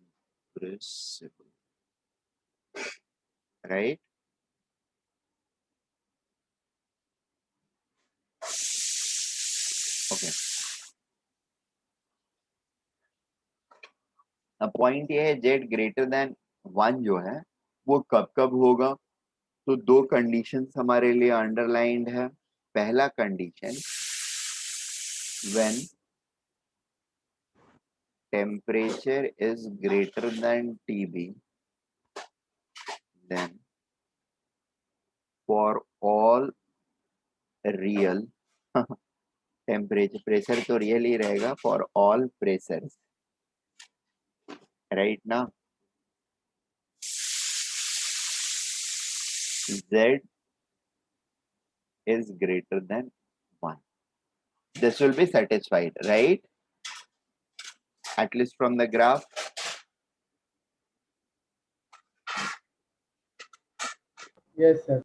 Speaker 1: Right? Okay. अब point ये है Z greater than 1 जो है वो कब कब होगा, तो दो कंडीशंस हमारे लिए अंडरलाइंड है. पहला condition, when temperature is greater than TB, then for all real temperature, pressure तो रियल ही रहेगा, फॉर ऑल प्रेशर, राइट ना, Z is greater than 1. This will be satisfied, right? At least from the graph.
Speaker 2: Yes, sir.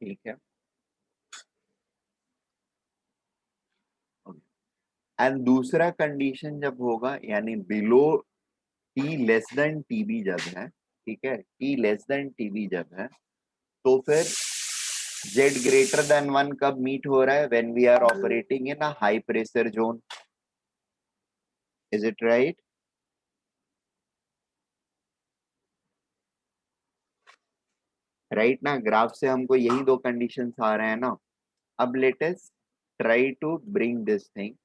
Speaker 1: ठीक है. And दूसरा condition जब होगा, यानी below T less than TB जब है, ठीक है, T लेस देन TB जब है, तो फिर Z ग्रेटर देन 1 कब मीट हो रहा है, when we are operating in a high pressure zone. Is it right? Right ना, ग्राफ से हमको यही दो कंडीशंस आ रहे हैं ना. अब let us try to bring this thing.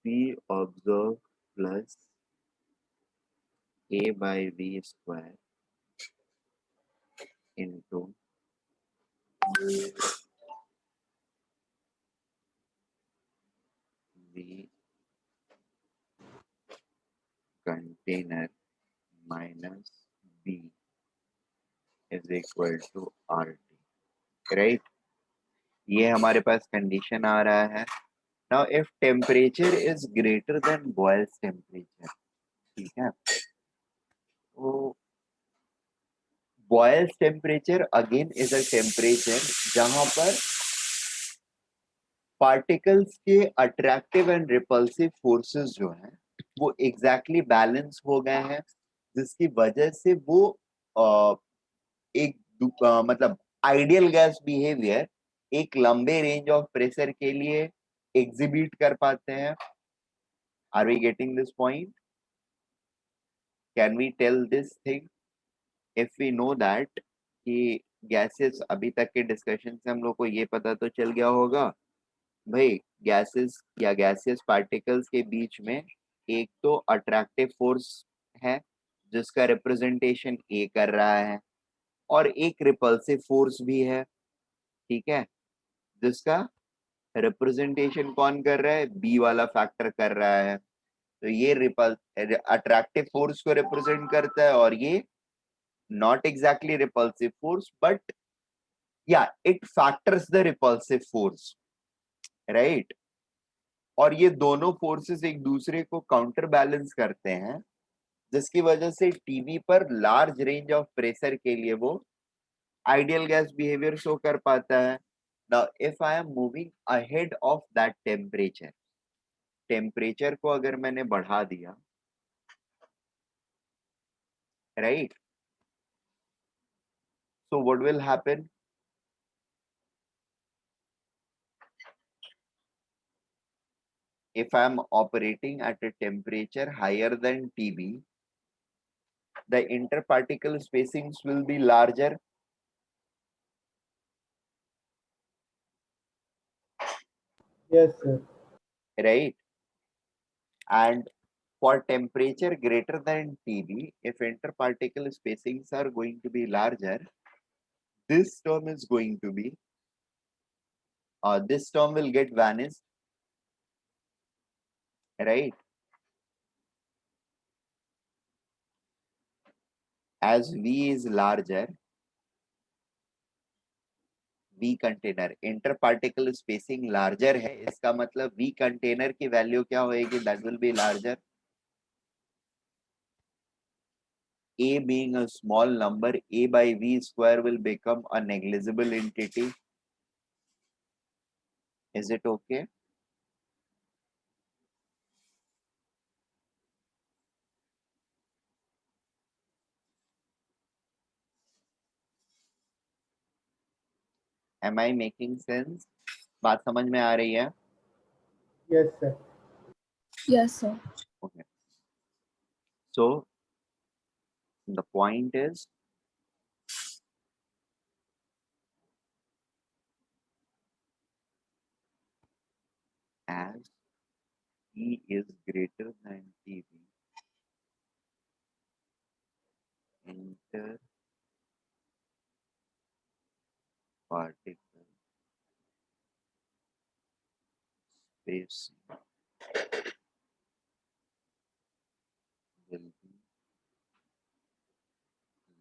Speaker 1: P observe plus A by V square into V container minus B is equal to RT. Right, ये हमारे पास कंडीशन आ रहा है. Now if temperature is greater then boils temperature, ठीक है, तो boils temperature again is a temperature जहां पर particles के अट्रैक्टिव एंड रिपल्सिव फोर्सेस जो हैं वो एग्जैक्टली बैलेंस हो गए हैं, जिसकी वजह से वो एक मतलब आइडियल गैस बिहेवियर एक लंबे रेंज ऑफ प्रेशर के लिए एग्जिबिट कर पाते हैं. Are we getting this point? Can we tell this thing? If we know that कि गैसेस, अभी तक के डिस्कशन से हम लोग को ये पता तो चल गया होगा भाई, गैसेस या गैसियस पार्टिकल्स के बीच में एक तो अट्रैक्टिव फोर्स है जिसका रिप्रेजेंटेशन ए कर रहा है, और एक रिपल्सिव फोर्स भी है, ठीक है, जिसका रिप्रेजेंटेशन कौन कर रहा है, बी वाला फैक्टर कर रहा है. तो ये रिपल अट्रैक्टिव फोर्स को रिप्रेजेंट करता है, और ये not exactly repulsive force but या it factors the repulsive force, right. और ये दोनों फोर्सेस एक दूसरे को काउंटर बैलेंस करते हैं, जिसकी वजह से टीवी पर लार्ज रेंज ऑफ प्रेशर के लिए वो आइडियल गैस बिहेवियर शो कर पाता है। Now if I am moving ahead of that temperature, temperature को अगर मैंने बढ़ा दिया, right, so what will happen? If I am operating at a temperature higher than TB, the interparticle spacings will be larger,
Speaker 2: Yes, sir.
Speaker 1: right? And for temperature greater than TB, if interparticle spacings are going to be larger, this term is going to be, this term will get vanished, right? As V is larger, V container interparticle spacing larger है, इसका मतलब V container की value क्या होएगी? That will be larger. A being a small number, A by V square will become a negligible entity. Is it okay? Am I making sense? बात समझ में आ रही है?
Speaker 2: Yes, sir.
Speaker 3: Yes, sir.
Speaker 1: Okay. So the point is, as E is greater than TV, interparticle spacing will be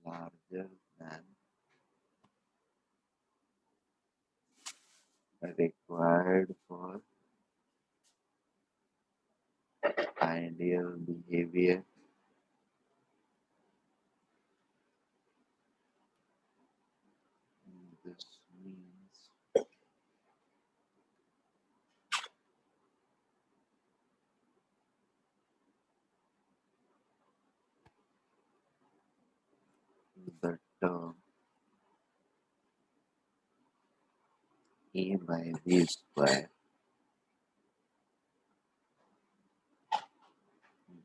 Speaker 1: larger than required for ideal behavior. This means the term A by V square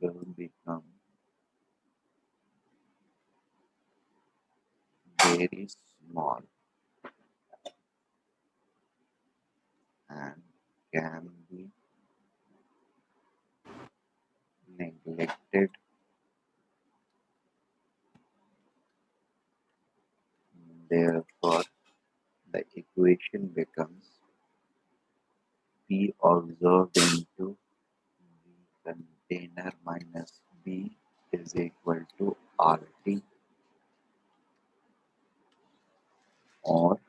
Speaker 1: will become very small and can be neglected. Therefore, the equation becomes P observed into V container minus B is equal to RT, or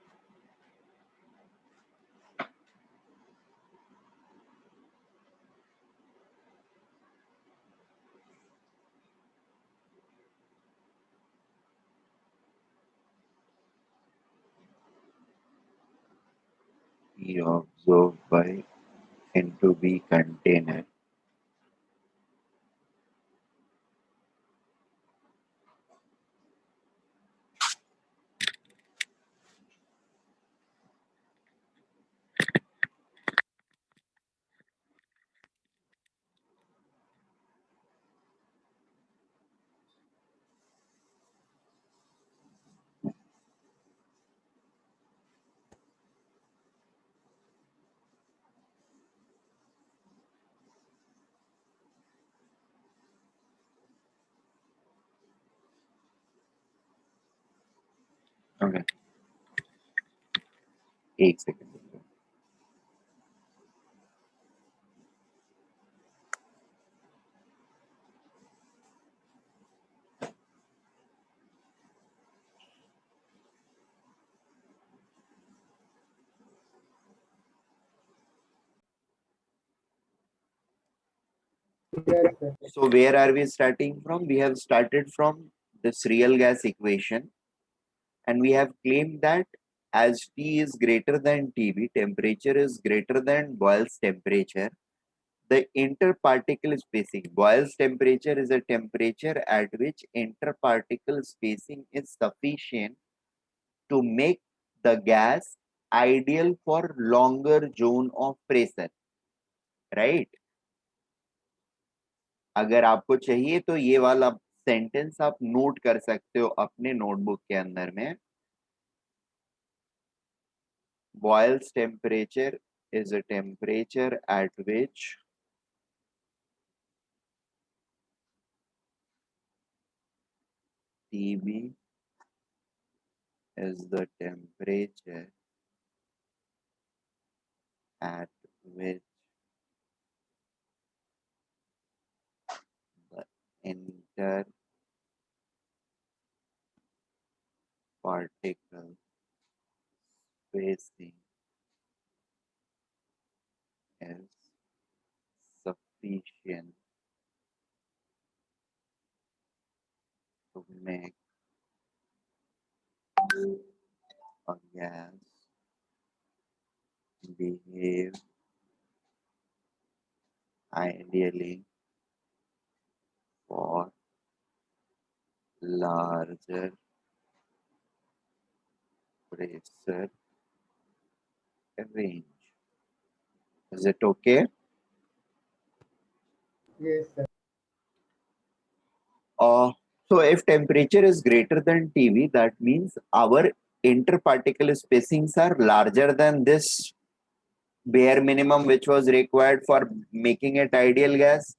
Speaker 1: P observed by into V container okay, एक second.
Speaker 2: Yes, sir.
Speaker 1: So where are we starting from? We have started from this real gas equation, and we have claimed that as T is greater than TB, temperature is greater than Boyle's temperature. The interparticle spacing, Boyle's temperature is a temperature at which interparticle spacing is sufficient to make the gas ideal for longer zone of pressure, right? अगर आपको चाहिए तो ये वाला sentence आप note कर सकते हो अपने नोटबुक के अंदर में. Boyle's temperature is a temperature at which TB is the temperature at which the interparticle spacing is sufficient to make a gas behave ideally for larger pressure range. Is it okay?
Speaker 2: Yes, sir.
Speaker 1: So if temperature is greater than TB, that means our interparticle spacings are larger than this bare minimum which was required for making it ideal gas,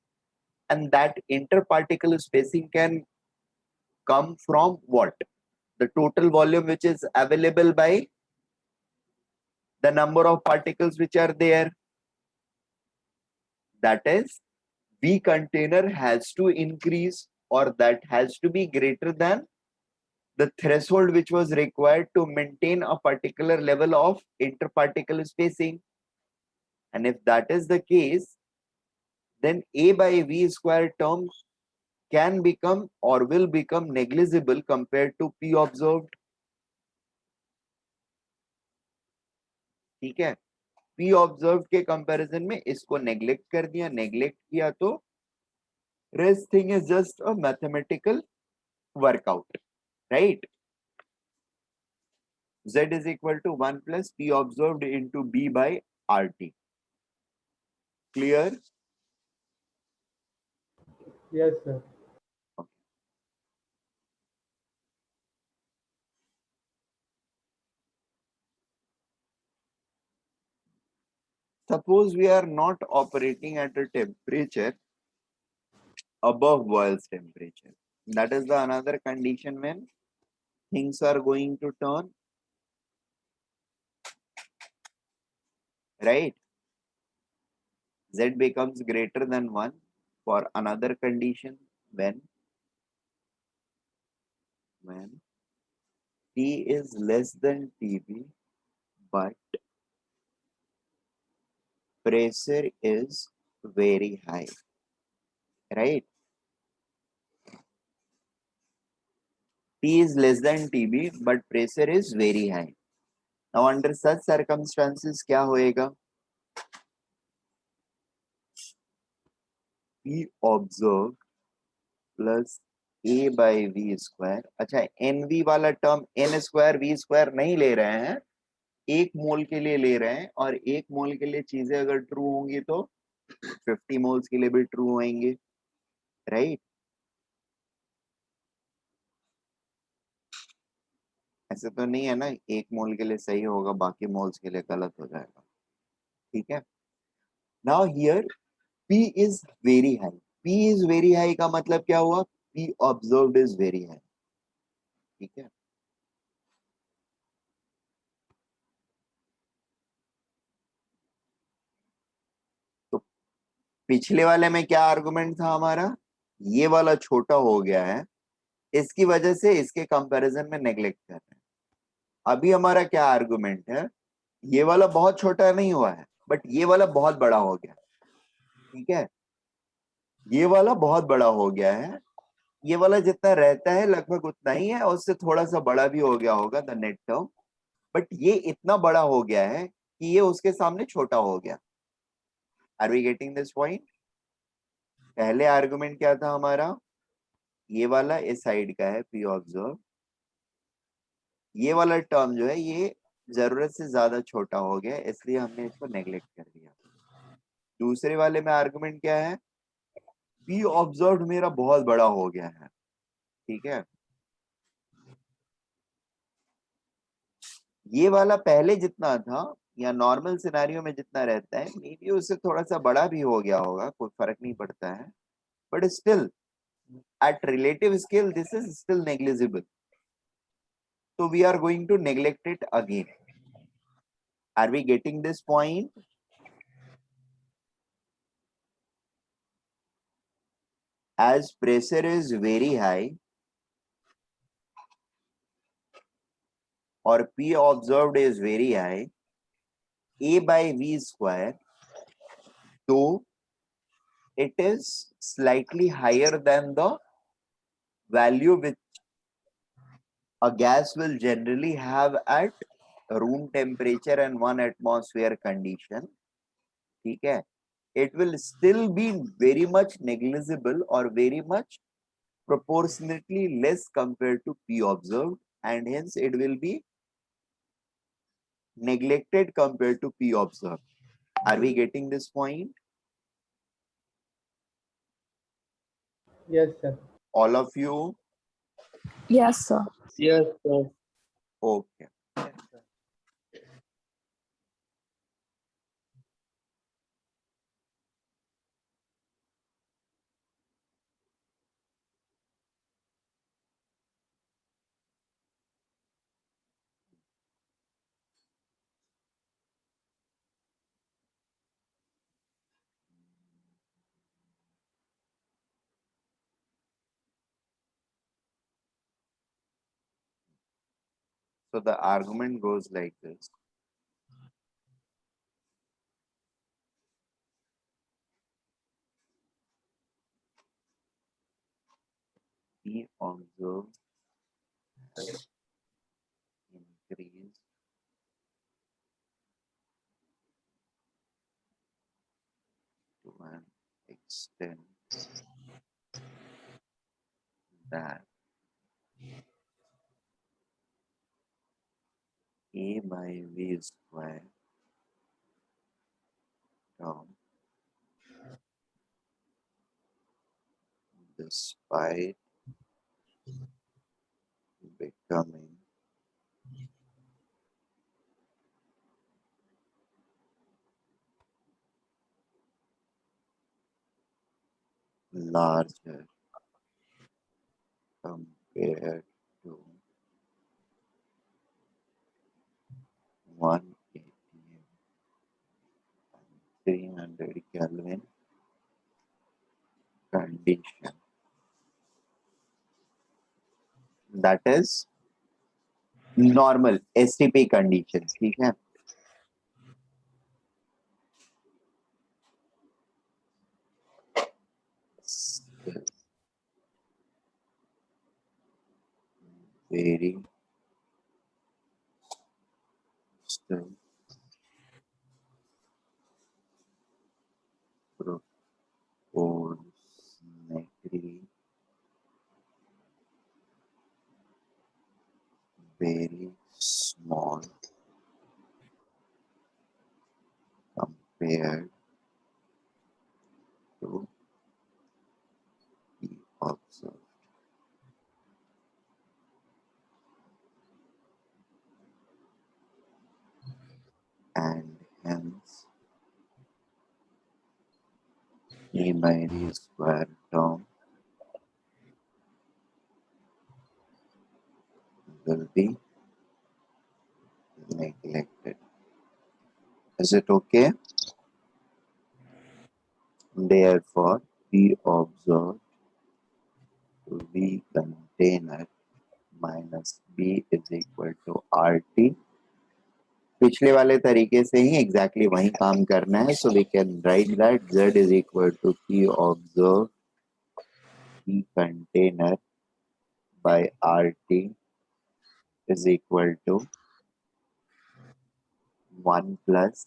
Speaker 1: and that interparticle spacing can come from what? The total volume which is available by the number of particles which are there. That is, V container has to increase, or that has to be greater than the threshold which was required to maintain a particular level of interparticle spacing. And if that is the case, then A by V square term can become or will become negligible compared to P observed. ठीक है, P observed के comparison में इसको neglect कर दिया, neglect किया तो rest thing is just a mathematical workout, right? Z is equal to 1 plus P observed into B by RT. Clear?
Speaker 2: Yes, sir.
Speaker 1: Suppose we are not operating at a temperature above Boyle's temperature. That is the another condition when things are going to turn, right? Z becomes greater than 1 for another condition when T is less than TB, but pressure is very high, right? T is less than TB, but pressure is very high. Now under such circumstances क्या होएगा? P observed plus A by V square. अच्छा, NV वाला term N square V square नहीं ले रहे हैं, एक मोल के लिए ले रहे हैं, और एक मोल के लिए चीजें अगर ट्रू होंगी तो 50 मोल्स के लिए भी ट्रू होंगे, राइट? ऐसे तो नहीं है ना एक मोल के लिए सही होगा बाकी मोल्स के लिए गलत हो जाएगा, ठीक है? Now here P is very high. P is very high का मतलब क्या हुआ? P observed is very high, ठीक है? तो पिछले वाले में क्या आर्गुमेंट था हमारा? ये वाला छोटा हो गया है, इसकी वजह से इसके कंपैरिजन में नेग्लेक्ट कर रहे हैं. अभी हमारा क्या आर्गुमेंट है? ये वाला बहुत छोटा नहीं हुआ है, बट ये वाला बहुत बड़ा हो गया, ठीक है? ये वाला बहुत बड़ा हो गया है, ये वाला जितना रहता है लगभग उतना ही है, और उससे थोड़ा सा बड़ा भी हो गया होगा द नेट टर्म, बट ये इतना बड़ा हो गया है कि ये उसके सामने छोटा हो गया। Are we getting this point? पहले आर्गुमेंट क्या था हमारा, ये वाला इस साइड का है पी ऑब्जर्व, ये वाला टर्म जो है ये जरूरत से ज्यादा छोटा हो गया, इसलिए हमने इसको नेग्लेक्ट कर दिया। दूसरे वाले में आर्गुमेंट क्या है, पी ऑब्जर्व मेरा बहुत बड़ा हो गया है, ठीक है। ये वाला पहले जितना था या नॉर्मल सिनेरियो में जितना रहता है, मे बी उससे थोड़ा सा बड़ा भी हो गया होगा, कोई फर्क नहीं पड़ता है, but still at relative scale this is still negligible, so we are going to neglect it again. Are we getting this point? As pressure is very high or P observed is very high, A by V square, though it is slightly higher than the value which a gas will generally have at room temperature and 1 atmosphere condition, ठीक है, it will still be very much negligible or very much proportionately less compared to P observed, and hence it will be neglected compared to P observed. Are we getting this point?
Speaker 2: Yes, sir.
Speaker 1: All of you?
Speaker 3: Yes, sir.
Speaker 2: Yes, sir.
Speaker 1: Okay. So the argument goes like this. P observed has increased to an extent that A by V square term, despite becoming larger compared to 180 and 300 Kelvin condition, that is normal STP conditions, ठीक है। Very still proportionately very small compared to the observed, and hence A by V square term will be neglected. Is it okay? Therefore, P observed to V container minus B is equal to RT. पिछले वाले तरीके से ही exactly वही काम करना है, so we can write that Z is equal to P observed V container by RT is equal to 1 plus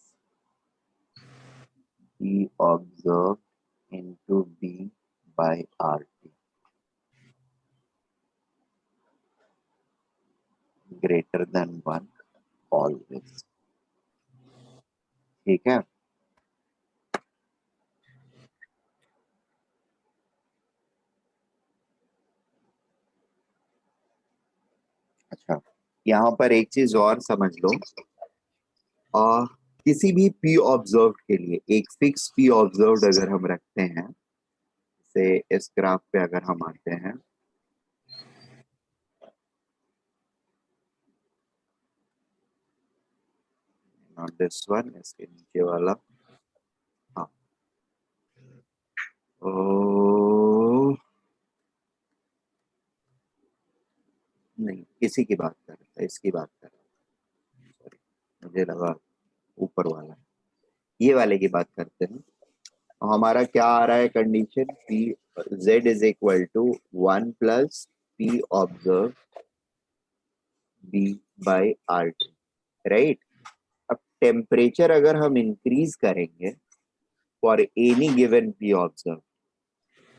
Speaker 1: P observed into B by RT greater than 1 always. ठीक है? अच्छा, यहाँ पर एक चीज और समझ लो, किसी भी P ऑब्जर्व के लिए एक फिक्स P ऑब्जर्व अगर हम रखते हैं, से इस ग्राफ पे अगर हम आते हैं, नॉट दिस वन, इसके नीचे वाला, हाँ, ओ नहीं, किसी की बात कर रहा है, इसकी बात कर रहा है, सॉरी, मुझे लगा ऊपर वाला, ये वाले की बात करते हैं। हमारा क्या आ रहा है condition, P Z is equal to 1 plus P observe B by RT, right? अब टेम्परेचर अगर हम इंक्रीज करेंगे for any given P observe,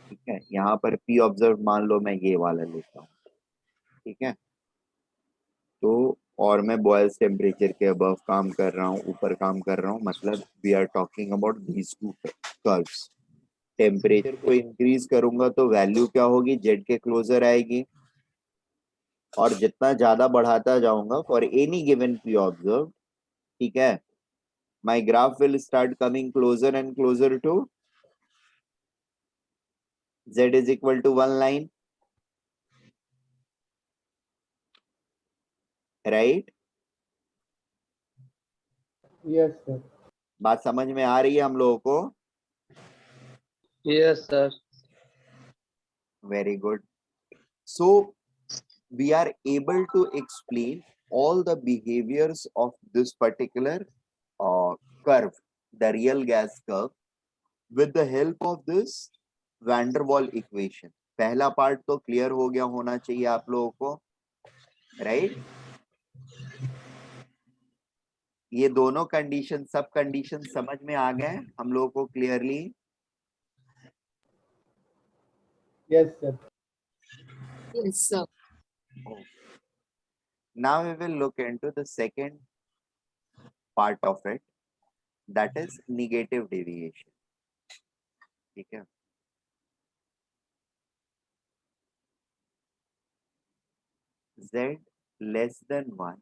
Speaker 1: ठीक है, यहाँ पर P ऑब्जर्व मान लो मैं ये वाला लेता हूँ, ठीक है, तो और मैं बॉयल्स टेम्परेचर के अबव काम कर रहा हूँ, ऊपर काम कर रहा हूँ, मतलब we are talking about these two curves. Temperature को इंक्रीज करूंगा तो वैल्यू क्या होगी, जेड के क्लोजर आएगी, और जितना ज्यादा बढ़ाता जाऊंगा for any given P observe, ठीक है, my graph will start coming closer and closer to Z is equal to 1 line, right?
Speaker 2: Yes sir.
Speaker 1: बात समझ में आ रही है हम लोगों को?
Speaker 4: Yes sir.
Speaker 1: Very good. So we are able to explain all the behaviors of this particular curve, the real gas curve, with the help of this van der Waal equation. पहला पार्ट तो clear हो गया होना चाहिए आप लोगों को, right? ये दोनों कंडीशन, सब कंडीशन समझ में आ गए हम लोगों को clearly?
Speaker 2: Yes sir.
Speaker 5: Yes, sir.
Speaker 1: Now we will look into the second part of it, that is negative deviation. ठीक है, Z less than 1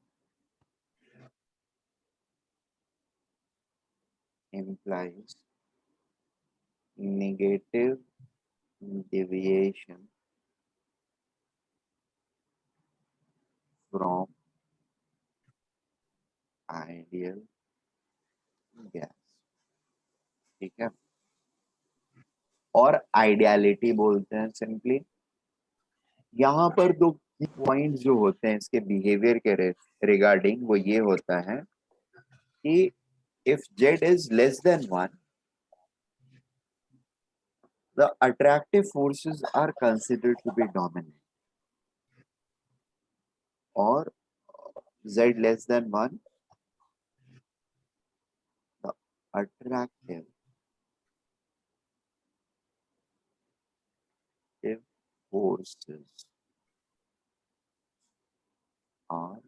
Speaker 1: implies negative deviation from ideal gas, ठीक है, और आइडियलिटी बोलते हैं सिंपली। यहाँ पर दो पॉइंट जो होते हैं इसके बिहेवियर के रिगार्डिंग, वो ये होता है कि if Z is less than 1, the attractive forces are considered to be dominant, or Z less than 1, the attractive forces are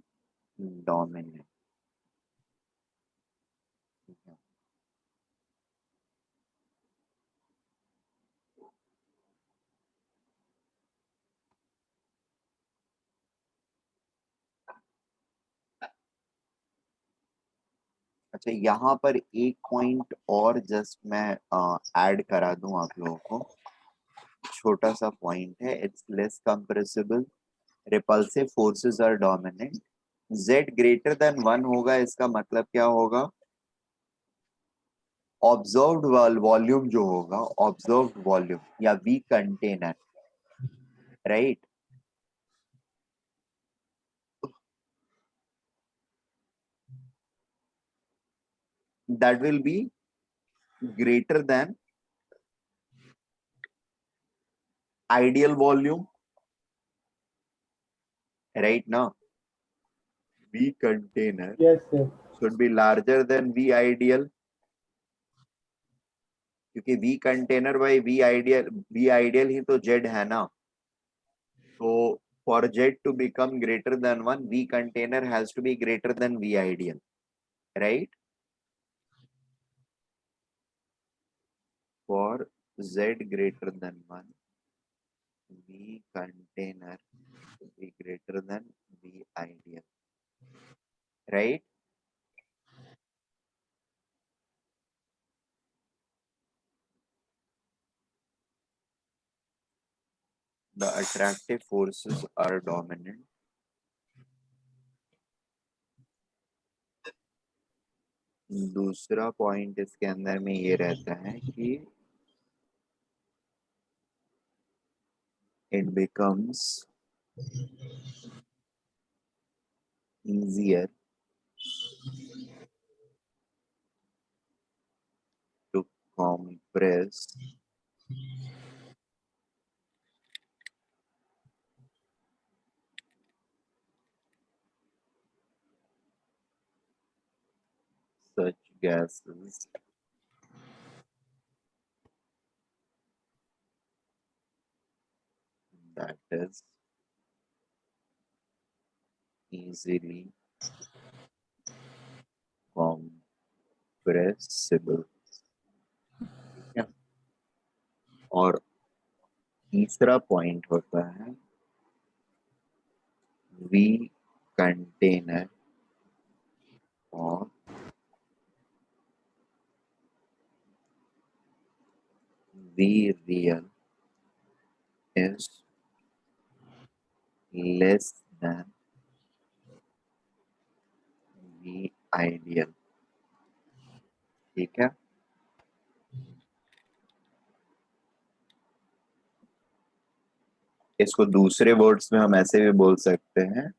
Speaker 1: dominant. अच्छा, यहाँ पर एक पॉइंट और जस्ट मैं ऐड करा दूं आप लोगों को, छोटा सा पॉइंट है, it's less compressible, repulsive forces are dominant, Z greater than 1 होगा, इसका मतलब क्या होगा, ऑब्जर्व्ड वॉल्यूम जो होगा, ऑब्जर्व्ड वॉल्यूम या V container, right, that will be greater than ideal volume, right now V container
Speaker 2: Yes, sir.
Speaker 1: should be larger than V ideal, क्योंकि V container by V ideal ही तो Z है ना. So for Z to become greater than 1, V container has to be greater than V ideal, right? For Z greater than 1, V container should be greater than V ideal, right? The attractive forces are dominant. दूसरा point इसके अंदर में ये रहता है कि it becomes easier to compress such gases that is easily compressible. ठीक है. और तीसरा पॉइंट होता है V container और V real is less than V ideal. ठीक है. इसको दूसरे वर्ड्स में हम ऐसे भी बोल सकते हैं,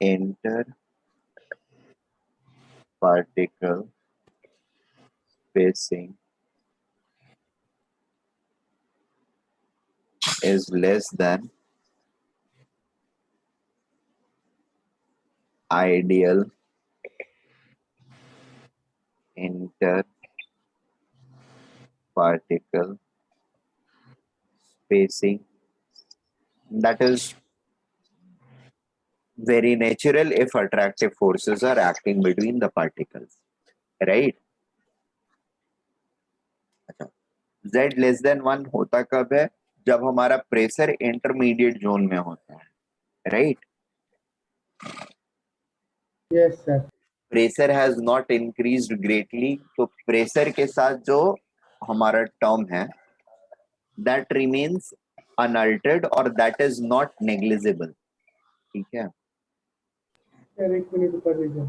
Speaker 1: inter particle spacing is less than ideal inter particle spacing. That is very natural if attractive forces are acting between the particles, right? अच्छा, Z less than 1 होता कब है? जब हमारा प्रेशर इंटरमीडिएट जोन में होता है, right?
Speaker 2: Yes, sir.
Speaker 1: Pressure has not increased greatly, तो प्रेशर के साथ जो हमारा टर्म है दैट रिमेन्स अनअल्टर्ड और दैट इज नॉट नेग्लिजिबल. ठीक है.
Speaker 2: Sir, एक मिनट ऊपर लीजिए.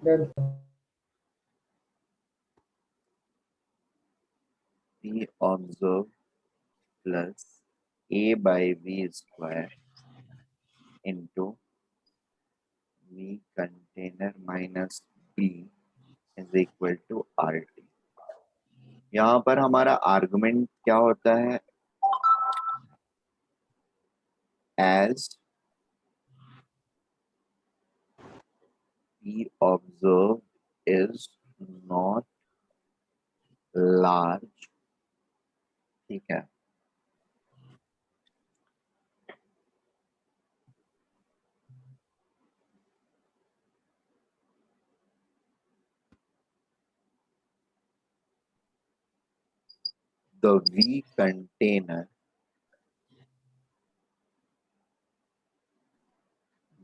Speaker 2: Done, sir.
Speaker 1: V observed plus A by V square into V container minus B is equal to RT. यहाँ पर हमारा आर्गुमेंट क्या होता है? As V observed is not large, ठीक है, the V container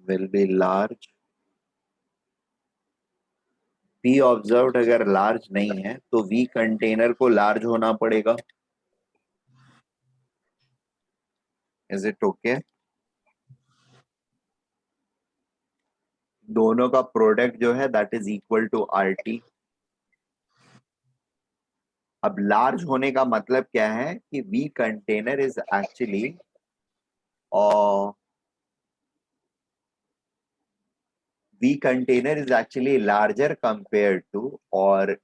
Speaker 1: will be large. V observed अगर large नहीं है तो V कंटेनर को लार्ज होना पड़ेगा. Is it okay? दोनों का प्रोडक्ट जो है that is equal to RT. अब लार्ज होने का मतलब क्या है कि V container is actually V container is actually larger compare to, और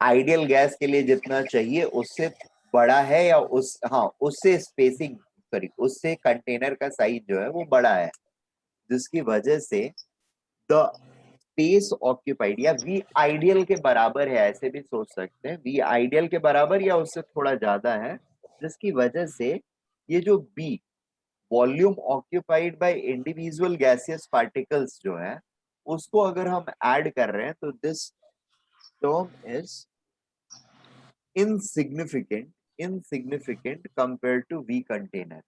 Speaker 1: आइडियल गैस के लिए जितना चाहिए उससे बड़ा है, या उस हाँ उससे स्पेसिंग सॉरी उससे कंटेनर का साइज जो है वो बड़ा है, जिसकी वजह से द स्पेस ऑक्यूपाइड या वी आइडियल के बराबर है, ऐसे भी सोच सकते हैं, वी आइडियल के बराबर या उससे थोड़ा ज्यादा है, जिसकी वजह से ये जो b volume occupied by individual gaseous particles जो है उसको अगर हम ऐड कर रहे हैं तो this term is insignificant compared to V container.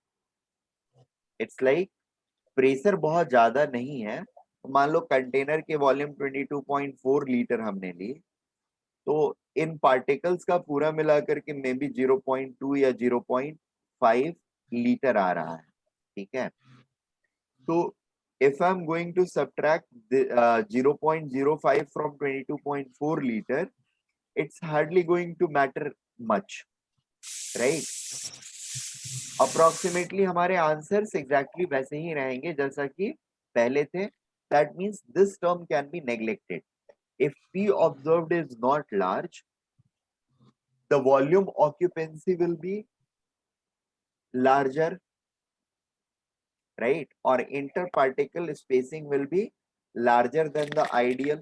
Speaker 1: It's like pressure बहुत ज्यादा नहीं है, मान लो कंटेनर के वॉल्यूम 22.4 लीटर हमने ली, तो इन पार्टिकल्स का पूरा मिलाकर के मे बी 0.2 या 0.5 लीटर आ रहा है, ठीक है। तो if I'm going to subtract the 0.05 from 22.4 liter, it's hardly going to matter much, right? Approximately हमारे आंसर्स एग्जैक्टली वैसे ही रहेंगे जैसा कि पहले थे। That means this term can be neglected if P observed is not large, the volume occupancy will be larger, right? Or interparticle spacing will be larger than the ideal.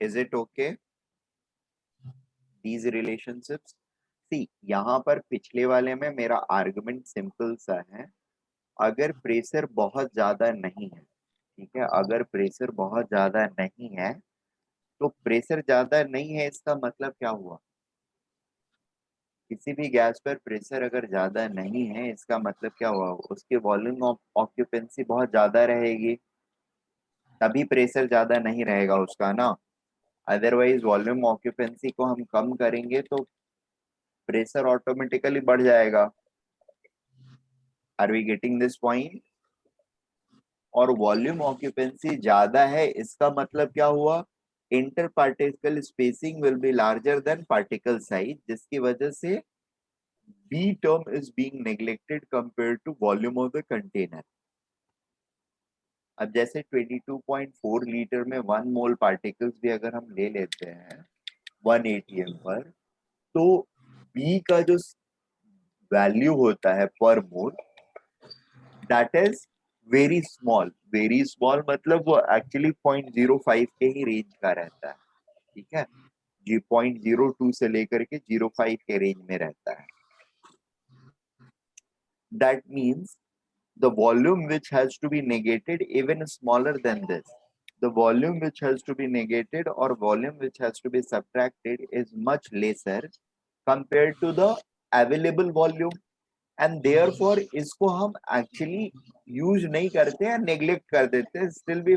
Speaker 1: Is it okay? These relationships. See, यहाँ पर पिछले वाले में मेरा argument simple सा है, अगर pressure बहुत ज्यादा नहीं है, ठीक है, अगर प्रेशर बहुत ज्यादा नहीं है, तो प्रेशर ज्यादा नहीं है इसका मतलब क्या हुआ? किसी भी गैस पर प्रेशर अगर ज्यादा नहीं है इसका मतलब क्या हुआ? उसके वॉल्यूम ऑफ ऑक्यूपेंसी बहुत ज्यादा रहेगी, तभी प्रेशर ज्यादा नहीं रहेगा उसका ना। अदरवाइज वॉल्यूम ऑक्यूपेंसी को हम कम करेंगे तो प्रेशर ऑटोमेटिकली बढ़ जाएगा। Are we getting this point? और वॉल्यूम ऑक्यूपेंसी ज्यादा है इसका मतलब क्या हुआ? Inter particle spacing will be larger than particle size, जिसकी वजह से B term is being neglected compared to volume of the container. अब जैसे 22.4 लीटर में 1 मोल पार्टिकल्स भी अगर हम ले लेते हैं 1 ATM पर, तो B का जो वैल्यू होता है पर मोल, दैट इज वेरी स्मॉल मतलब वो एक्चुअली 0.05 के ही रेंज का रहता है, ठीक है जी, 0.02 से लेकर के 0.5 के रेंज में रहता है। That means the volume which has to be negated even smaller than this, the volume which has to be negated or volume which has to be subtracted is much lesser compared to the available volume, and therefore इसको हम actually use नहीं करते हैं, neglect कर देते हैं still we,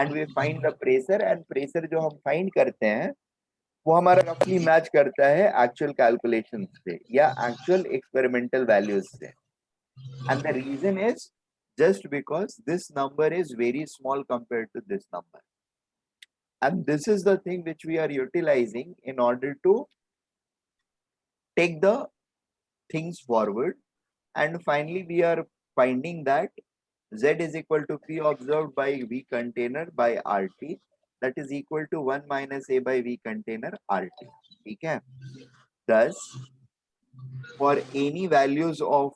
Speaker 1: and we find the pressure, and pressure जो हम find करते हैं वो हमारा roughly match करता है actual calculations से या actual experimental values से। And the reason is just because this number is very small compared to this number. And this is the thing which we are utilizing in order to take the things forward. And finally, we are finding that Z is equal to P observed by V container by RT, that is equal to 1 minus A by V container RT. Okay. Thus, for any values of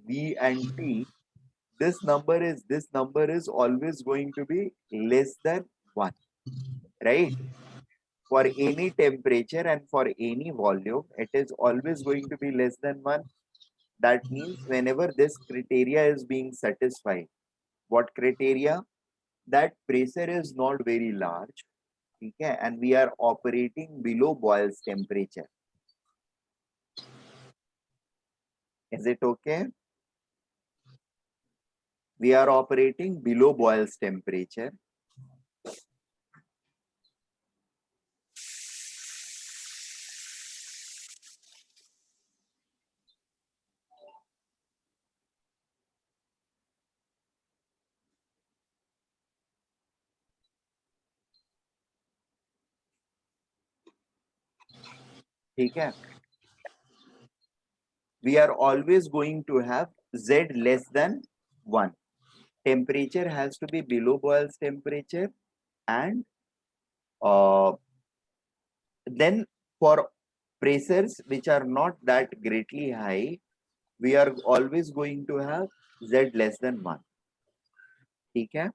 Speaker 1: V and T, this number is always going to be less than 1, right? For any temperature and for any volume it is always going to be less than 1. That means whenever this criteria is being satisfied, what criteria? That pressure is not very large, okay, and we are operating below Boyle's temperature. Is it okay? We are operating below Boyle's temperature. ठीक है, we are always going to have Z less than 1. Temperature has to be below Boyle's temperature, and then for pressures which are not that greatly high, we are always going to have Z less than 1. ठीक है,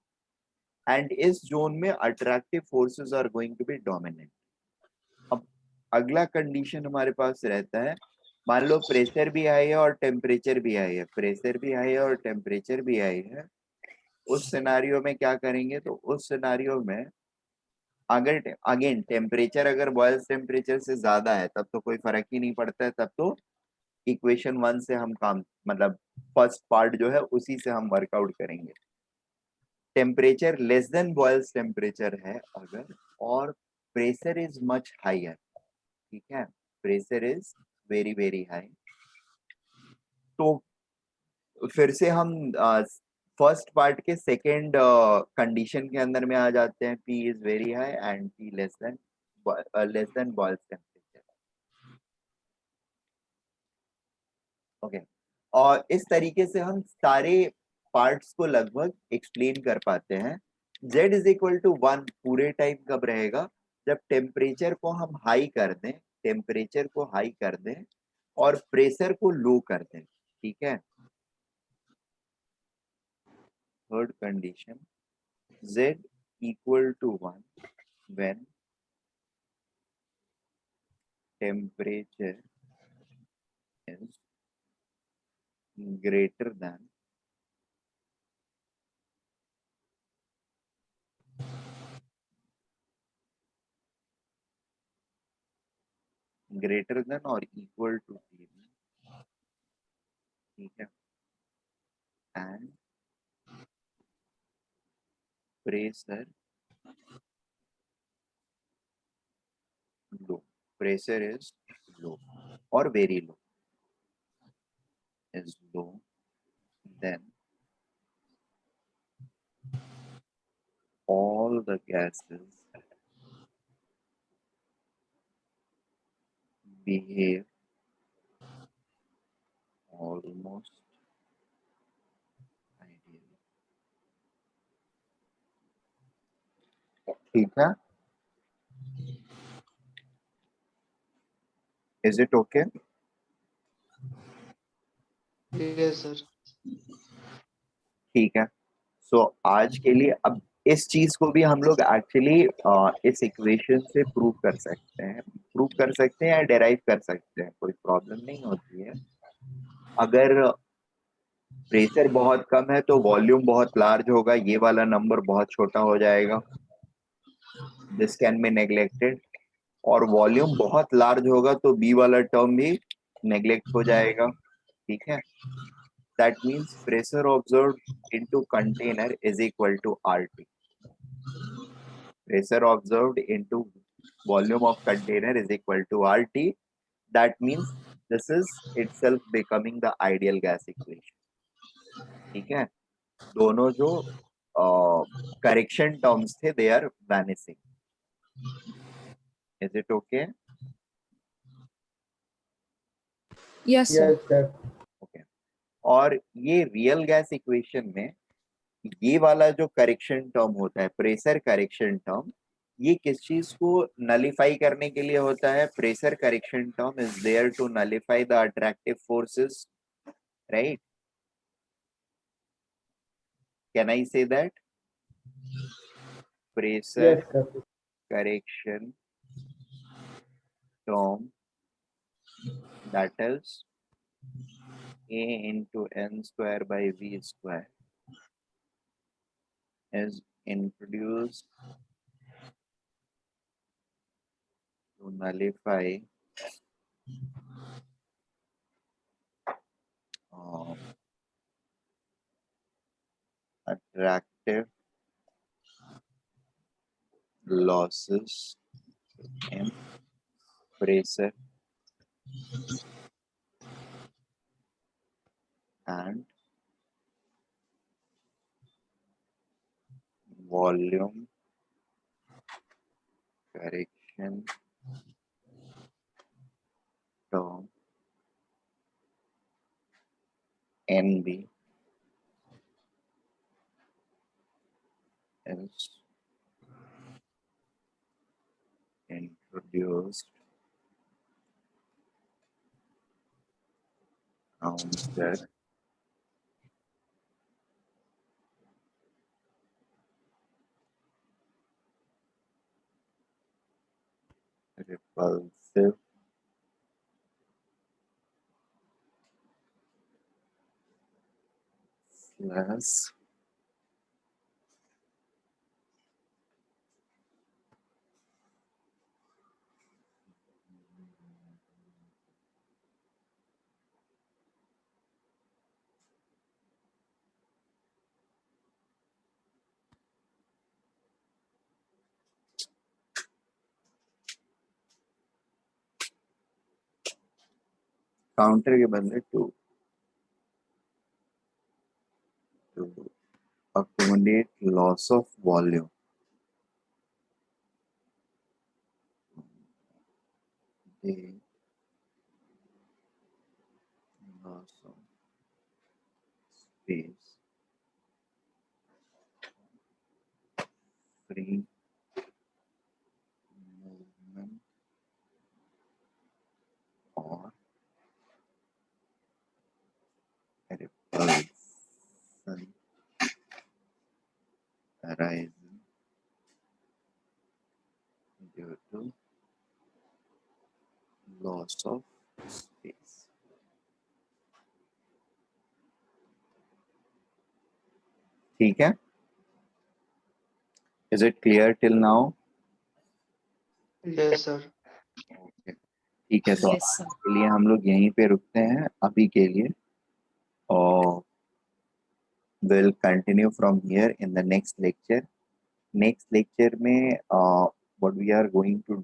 Speaker 1: and इस zone में attractive forces are going to be dominant. अब अगला condition हमारे पास रहता है, मान लो प्रेशर भी हाई है और टेम्परेचर भी हाई है, प्रेशर भी हाई है और टेम्परेचर भी हाई है। उस सिनारियो में क्या करेंगे? तो उस सिनारियो में अगर अगेन टेम्परेचर अगर बॉयल्स टेम्परेचर से ज्यादा है तब तो कोई फर्क ही नहीं पड़ता है, तब तो इक्वेशन 1 से हम काम मतलब फर्स्ट पार्ट जो है उसी से हम वर्कआउट करेंगे। Temperature less than boils temperature है अगर, और प्रेशर इज मच हायर, ठीक है, प्रेशर इज वेरी हाई, तो फिर से हम फर्स्ट पार्ट के सेकेंड कंडीशन के अंदर में आ जाते हैं, P is very high and T less than boils temperature. Okay, और इस तरीके से हम सारे पार्ट्स को लगभग एक्सप्लेन कर पाते हैं। Z इज इक्वल टू 1 पूरे टाइम कब रहेगा? जब टेम्परेचर को हम हाई कर दें, टेम्परेचर को हाई कर दें और प्रेशर को लो कर दें, ठीक है। Third condition, Z equal to 1 when temperature is greater than or equal to Tb, ठीक है, and pressure low. Pressure is low or very low, is low, then all the gases behave almost ideally. ठीक है, is it okay?
Speaker 2: Yes, sir.
Speaker 1: ठीक है, सो आज के लिए अब इस चीज को भी हम लोग एक्चुअली इस इक्वेशन से प्रूव कर सकते हैं या डेराइव कर सकते हैं, कोई प्रॉब्लम नहीं होती है। अगर प्रेशर बहुत कम है तो वॉल्यूम बहुत लार्ज होगा, ये वाला नंबर बहुत छोटा हो जाएगा, दिस कैन बी नेग्लेक्टेड। और वॉल्यूम बहुत लार्ज होगा तो बी वाला टर्म भी नेग्लेक्ट हो जाएगा, ठीक है। That means pressure observed into container is equal to RT. Pressure observed into volume of container is equal to RT. That means this is itself becoming the ideal gas equation. ठीक है, दोनों जो correction terms थे they are vanishing. Is it okay?
Speaker 3: Yes, sir.
Speaker 2: Yes, sir.
Speaker 1: Okay. और ये real gas equation में ये वाला जो करेक्शन टर्म होता है, प्रेशर करेक्शन टर्म, ये किस चीज को नलिफाई करने के लिए होता है? Pressure correction term is there to nullify the attractive forces, right? Can I say that? Pressure
Speaker 2: Yes, sir.
Speaker 1: correction term, that is A into n square by v square, is introduced to nullify attractive losses in pressure and volume correction term NB is introduced counter repulsive slash counter के बदले to accommodate loss of volume. The loss of space, free movement or repulsion arising due to loss of space. ठीक है? Is it clear till now?
Speaker 4: Yes, sir.
Speaker 1: Okay. ठीक है, तो
Speaker 5: Yes,
Speaker 1: आज
Speaker 5: sir.
Speaker 1: के लिए हम लोग यहीं पे रुकते हैं अभी के लिए, और we'll continue from here in the next lecture. Next lecture में what we are going to